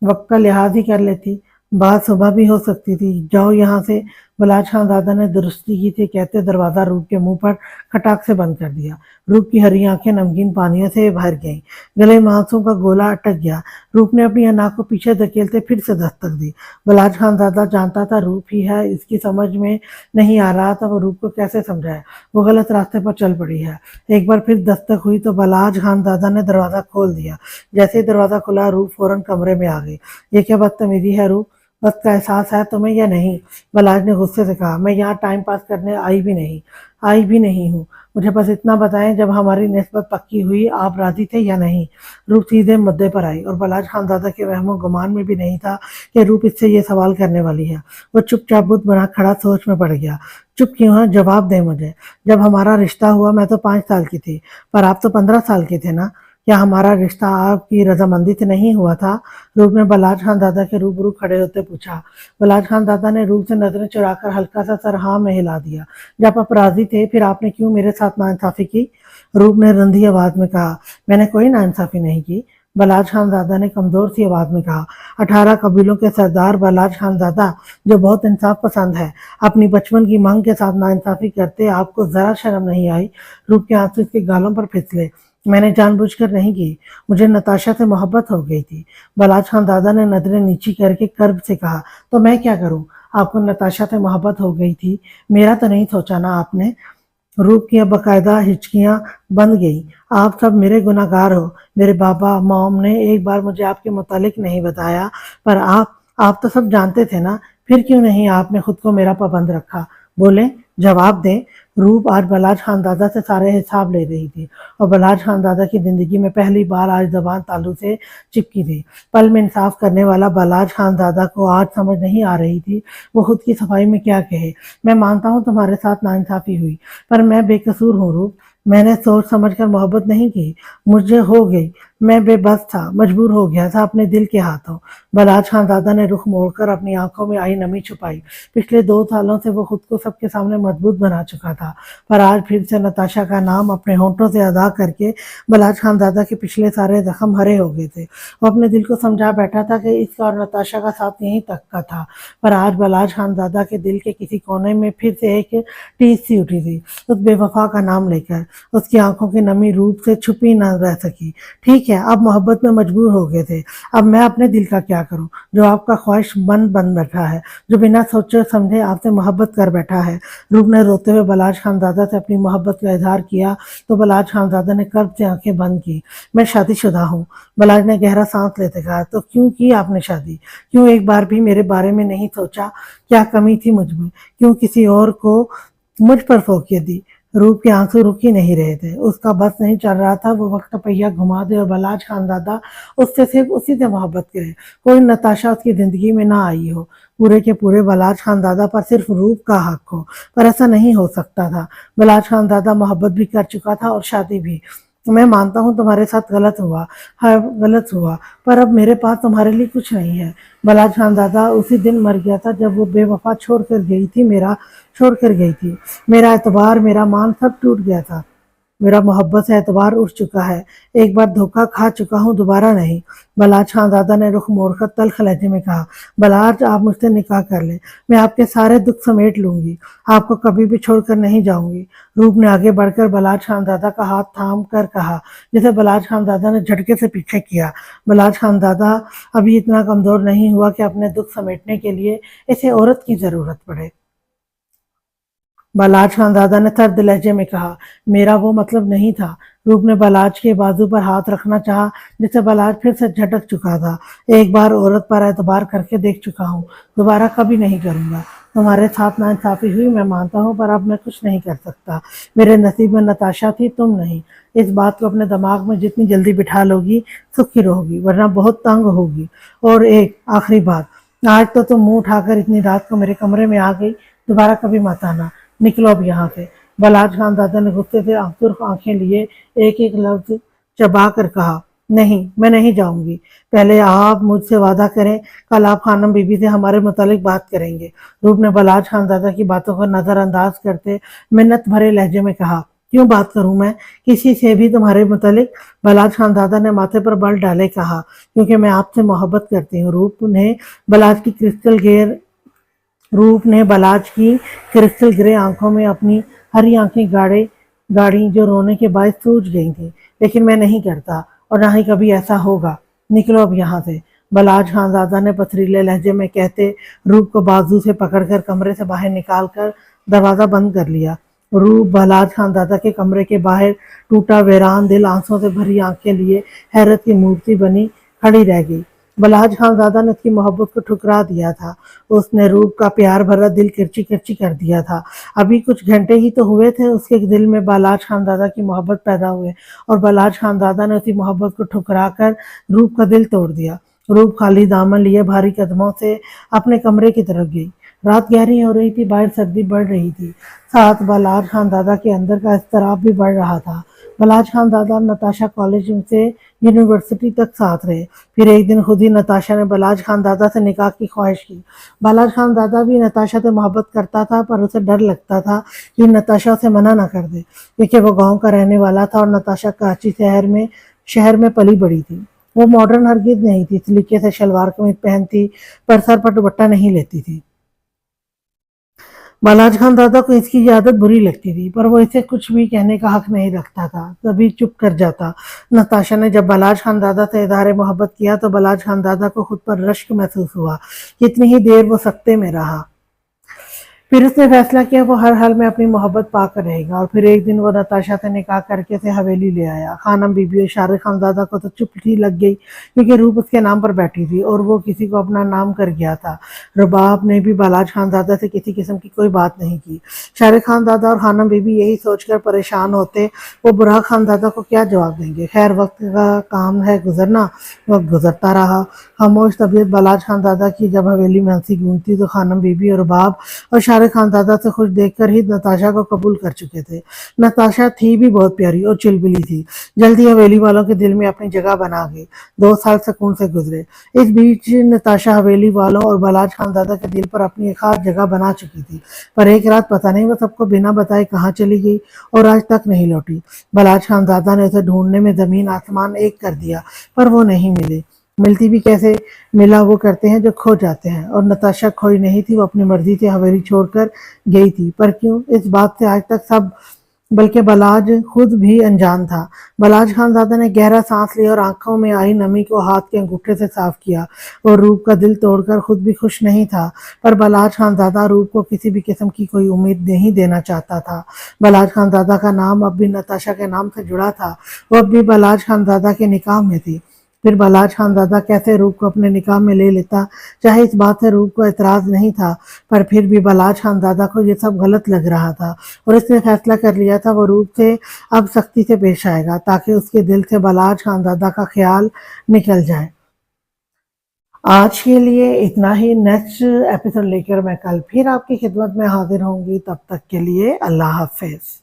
वक्त का लिहाज ही कर लेती, बात सुबह भी हो सकती थी। जाओ यहाँ से। बलाज खानजादा ने दुरुस्ती की थी कहते दरवाजा रूप के मुंह पर खटाक से बंद कर दिया। रूप की हरी आंखें नमकीन पानियों से भर गईं। गले में आंसू का गोला अटक गया। रूप ने अपनी नाक को पीछे धकेलते फिर से दस्तक दी। बलाज खानजादा जानता था रूप ही है, इसकी समझ में नहीं आ रहा था वो रूप को कैसे समझाए। वो गलत रास्ते पर चल पड़ी है। एक बार फिर दस्तक हुई तो बलाज खानजादा ने दरवाजा खोल दिया। जैसे ही दरवाजा खुला, रूप फौरन कमरे में आ गई। ये क्या बदतमीजी है रूप, वक्त का एहसास है तुम्हें या नहीं? बलाज ने गुस्से से कहा। मैं यहाँ टाइम पास करने आई भी नहीं हूँ। मुझे बस इतना बताएं, जब हमारी निस्बत पक्की हुई आप राजी थे या नहीं? रूप सीधे मुद्दे पर आई और बलाज खानजादा के वहमो गुमान में भी नहीं था कि रूप इससे ये सवाल करने वाली है। वो चुपचाप बुत बना खड़ा सोच में पड़ गया। चुप क्यों है, जवाब दे मुझे। जब हमारा रिश्ता हुआ मैं तो 5 साल की थी, पर आप तो 15 साल के थे ना? क्या हमारा रिश्ता आपकी रजामंदी से नहीं हुआ था? रूप ने बलाज खान दादा के रूबरू खड़े होते पूछा। बलाज खान दादा ने रूप से नजरें चुराकर हल्का सा सर हाँ में हिला दिया। जब आप राजी थे फिर आपने क्यों मेरे साथ नाइंसाफी की? रूप ने रंधी आवाज में कहा। मैंने कोई नाइंसाफी नहीं की। बलाज खान दादा ने कमजोर सी आवाज में कहा। 18 कबीलों के सरदार बलाज खान दादा, जो बहुत इंसाफ पसंद है, अपनी बचपन की मांग के साथ नाइंसाफी करते आपको जरा शर्म नहीं आई? रूप के आंसू उसके गालों पर फिसले। मैंने जानबूझकर नहीं की, मुझे नताशा से मोहब्बत हो गई थी। बलाज खान दादा ने नजरें नीची करके कर्ब से कहा। तो मैं क्या करूं? आपको नताशा से मोहब्बत हो गई थी, मेरा तो नहीं सोचा ना आपने? रूप की बकायदा हिचकियां बंद गई। आप सब मेरे गुनाहगार हो। मेरे बाबा मॉम ने एक बार मुझे आपके मुतालिक नहीं बताया, पर आप तो सब जानते थे ना, फिर क्यों नहीं आपने खुद को मेरा पाबंद रखा? बोले, जवाब दें। रूप आज बलाज खान दादा से सारे हिसाब ले रही थी और बलाज खान दादा की जिंदगी में पहली बार आज जबान तालू से चिपकी थी। पल में इंसाफ करने वाला बलाज खान दादा को आज समझ नहीं आ रही थी वो खुद की सफाई में क्या कहे। मैं मानता हूँ तुम्हारे साथ नाइंसाफी हुई, पर मैं बेकसूर हूँ रूप। मैंने सोच समझकर मोहब्बत नहीं की, मुझे हो गई। मैं बेबस था, मजबूर हो गया था अपने दिल के हाथों। बलाज खान दादा ने रुख मोड़कर अपनी आंखों में आई नमी छुपाई। पिछले 2 सालों से वो खुद को सबके सामने मजबूत बना चुका था, पर आज फिर से नताशा का नाम अपने होंठों से अदा करके बलाज खान दादा के पिछले सारे जख्म हरे हो गए थे। वो अपने दिल को समझा बैठा था कि इसका और नताशा का साथ यहीं तक का था, पर आज बलाज खान दादा के दिल के किसी कोने में फिर से एक टीस सी उठी थी, उस बेवफा का नाम लेकर। उसकी आंखों की नमी रूप से छुपी न रह सकी। ठीक है, अब मोहब्बत में मजबूर हो गए थे, अब मैं अपने दिल का क्या करूं, जो आपका ख्वाहिशमंद बन बैठा है, जो बिना सोचे समझे आपसे मोहब्बत कर बैठा है। रूप ने रोते हुए बलाज खान दादा से अपनी मोहब्बत का इजहार किया तो बलाज खान दादा ने कर्ब से आंखें बंद की। मैं शादीशुदा हूँ। बलाज ने गहरा सांस लेते कहा। तो क्यों की आपने शादी? क्यों एक बार भी मेरे बारे में नहीं सोचा? क्या कमी थी मुझ में? क्यों किसी और को मुझ पर फोकियत दी? रूप के आंसू रुक ही नहीं रहे थे, उसका बस नहीं चल रहा था। वो वक्त पहिया घुमा दे और बलाज खान दादा उससे सिर्फ उसी से मोहब्बत करे, कोई नताशा उसकी जिंदगी में ना आई हो। पूरे के पूरे बलाज खान दादा पर सिर्फ रूप का हक हो, पर ऐसा नहीं हो सकता था। बलाज खान दादा मोहब्बत भी कर चुका था और शादी भी। मैं मानता हूँ तुम्हारे साथ गलत हुआ, हाँ गलत हुआ, पर अब मेरे पास तुम्हारे लिए कुछ नहीं है। बलाज खान दादा उसी दिन मर गया था जब वो बेवफा छोड़ कर गई थी। मेरा एतबार, मेरा मान सब टूट गया था। मेरा मोहब्बत से एतबार उठ चुका है। एक बार धोखा खा चुका हूँ, दोबारा नहीं। बलाज खान दादा ने रुख मोड़कर तल्ख लहजे में कहा। बलाज, आप मुझसे निकाह कर ले, मैं आपके सारे दुख समेट लूंगी, आपको कभी भी छोड़कर नहीं जाऊंगी। रूप ने आगे बढ़कर बलाज खान दादा का हाथ थाम कर कहा, जिसे बलाज खान दादा ने झटके से पीछे किया। बलाज खान दादा अभी इतना कमजोर नहीं हुआ कि अपने दुख समेटने के लिए इसे औरत की जरूरत पड़े। बलाज खान दादा ने सर्द लहजे में कहा। मेरा वो मतलब नहीं था। रूप ने बलाज के बाजू पर हाथ रखना चाहा, जिससे बलाज फिर से झटक चुका था। एक बार औरत पर एतबार करके देख चुका हूँ, दोबारा कभी नहीं करूंगा। तुम्हारे साथ नाइंसाफी हुई मैं मानता हूँ, पर अब मैं कुछ नहीं कर सकता। मेरे नसीब में नताशा थी, तुम नहीं। इस बात को अपने दिमाग में जितनी जल्दी बिठा लोगी सुखी रहोगी, वरना बहुत तंग होगी। और एक आखिरी बात, आज तो तुम मुंह उठाकर इतनी रात को मेरे कमरे में आ गई, दोबारा कभी मत आना। निकलो अब यहाँ से। बलाज खान दादा ने गुस्से से सुर्ख आंखें लिए एक एक लफ्ज चबा कर कहा। नहीं, मैं नहीं जाऊंगी। पहले आप मुझसे वादा करें, कल आप खानम बीबी से हमारे मुतालिक बात करेंगे। रूप ने बलाज खान दादा की बातों को नजरअंदाज करते मिन्नत भरे लहजे में कहा। क्यों बात करूं मैं किसी से भी तुम्हारे मुतालिक? बलाज खान दादा ने माथे पर बल डाले कहा। क्योंकि मैं आपसे मोहब्बत करती हूँ। रूप ने बलाज की क्रिस्टल ग्रे आंखों में अपनी हरी आंखें गाड़ी जो रोने के बायस सूज गई थी। लेकिन मैं नहीं करता और ना ही कभी ऐसा होगा। निकलो अब यहाँ से। बलाज खान दादा ने पथरीले लहजे में कहते रूप को बाजू से पकड़कर कमरे से बाहर निकालकर दरवाजा बंद कर लिया। रूप बलाज खान दादा के कमरे के बाहर टूटा वीरान दिल आंसुओं से भरी आंखें लिए हैरत की मूर्ति बनी खड़ी रह गई। बलाज खान दादा ने उसकी मोहब्बत को ठुकरा दिया था। उसने रूप का प्यार भरा दिल किरची किरची कर दिया था। अभी कुछ घंटे ही तो हुए थे उसके दिल में बलाज खान दादा की मोहब्बत पैदा हुए और बलाज खान दादा ने उसी मोहब्बत को ठुकरा कर रूप का दिल तोड़ दिया। रूप खाली दामन लिए भारी कदमों से अपने कमरे की तरफ गई। رات گہری ہو رہی تھی، باہر سردی بڑھ رہی تھی، ساتھ بلاج خان دادا کے اندر کا اضطراب بھی بڑھ رہا تھا۔ بلاج خان دادا اور نتاشا کالج سے یونیورسٹی تک ساتھ رہے۔ پھر ایک دن خود ہی نتاشا نے بلاج خان دادا سے نکاح کی خواہش کی۔ بلاج خان دادا بھی نتاشا سے محبت کرتا تھا، پر اسے ڈر لگتا تھا کہ نتاشا اسے منع نہ کر دے، کیونکہ وہ گاؤں کا رہنے والا تھا اور نتاشا کراچی شہر میں پلی بڑی تھی۔ وہ ماڈرن ہرگز نہیں تھی، سلیقے سے شلوار قمیض پہنتی، پر سر پر دوپٹہ نہیں لیتی تھی۔ بالاج خان دادا کو اس کی یہ عادت بری لگتی تھی، پر وہ اسے کچھ بھی کہنے کا حق نہیں رکھتا تھا، تبھی چپ کر جاتا۔ نتاشا نے جب بالاج خان دادا سے اظہار محبت کیا تو بالاج خان دادا کو خود پر رشک محسوس ہوا۔ کتنی ہی دیر وہ سکتے میں رہا، پھر اس نے فیصلہ کیا وہ ہر حال میں اپنی محبت پا کر رہے گا، اور پھر ایک دن وہ نتاشا سے نکاح کر کے اسے حویلی لے آیا۔ خانم بی بی اور شارق خان زادہ کو تو چپ ہی لگ گئی، کیونکہ روپ اس کے نام پر بیٹھی تھی اور وہ کسی کو اپنا نام کر گیا تھا۔ رباب نے بھی بالاج خان زادہ سے کسی قسم کی کوئی بات نہیں کی۔ شارق خان زادہ اور خانم بی بی یہی سوچ کر پریشان ہوتے وہ براق خان زادہ کو کیا جواب دیں گے۔ خیر، وقت کا کام ہے گزرنا، وقت گزرتا رہا۔ خاموش طبیعت بالاج خان زادہ کی جب حویلی میں ہنسی گونجتی تو خانم بی بی اور رباب اور شارق خان زادہ سے خوش دیکھ کر ہی نتاشا کو قبول کر چکے تھے۔ نتاشا تھی بھی بہت پیاری اور چلبلی تھی، جلدی حویلی والوں کے دل میں اپنی جگہ بنا گئی۔ 2 سال سکون سے گزرے۔ اس بیچ نتاشا حویلی والوں اور بالاج خان زادہ کے دل پر اپنی ایک خاص جگہ بنا چکی تھی، پر ایک رات پتہ نہیں وہ سب کو بنا بتائے کہاں چلی گئی اور آج تک نہیں لوٹی۔ بالاج خان زادہ نے اسے ڈھونڈنے میں زمین آسمان ایک کر دیا، پر وہ نہیں ملی۔ ملتی بھی کیسے؟ ملا وہ کرتے ہیں جو کھو جاتے ہیں، اور نتاشا کھوئی نہیں تھی، وہ اپنی مرضی سے حویلی چھوڑ کر گئی تھی۔ پر کیوں؟ اس بات سے آج تک سب، بلکہ بالاج خود بھی انجان تھا۔ بالاج خان زادہ نے گہرا سانس لیا اور آنکھوں میں آئی نمی کو ہاتھ کے انگوٹھے سے صاف کیا۔ اور روپ کا دل توڑ کر خود بھی خوش نہیں تھا، پر بالاج خان زادہ روپ کو کسی بھی قسم کی کوئی امید نہیں دینا چاہتا تھا۔ بالاج خان زادہ کا نام اب بھی نتاشا کے نام سے جڑا تھا، وہ اب بھی بالاج خان زادہ کے نکاح میں تھی۔ پھر بالاج خان زادہ کیسے روپ کو اپنے نکاح میں لے لیتا؟ چاہے اس بات سے روپ کو اعتراض نہیں تھا، پر پھر بھی بالاج خان زادہ کو یہ سب غلط لگ رہا تھا، اور اس نے فیصلہ کر لیا تھا وہ روپ سے اب سختی سے پیش آئے گا، تاکہ اس کے دل سے بالاج خان زادہ کا خیال نکل جائے۔ آج کے لیے اتنا ہی۔ نیکسٹ ایپیسوڈ لے کر میں کل پھر آپ کی خدمت میں حاضر ہوں گی، تب تک کے لیے اللہ حافظ۔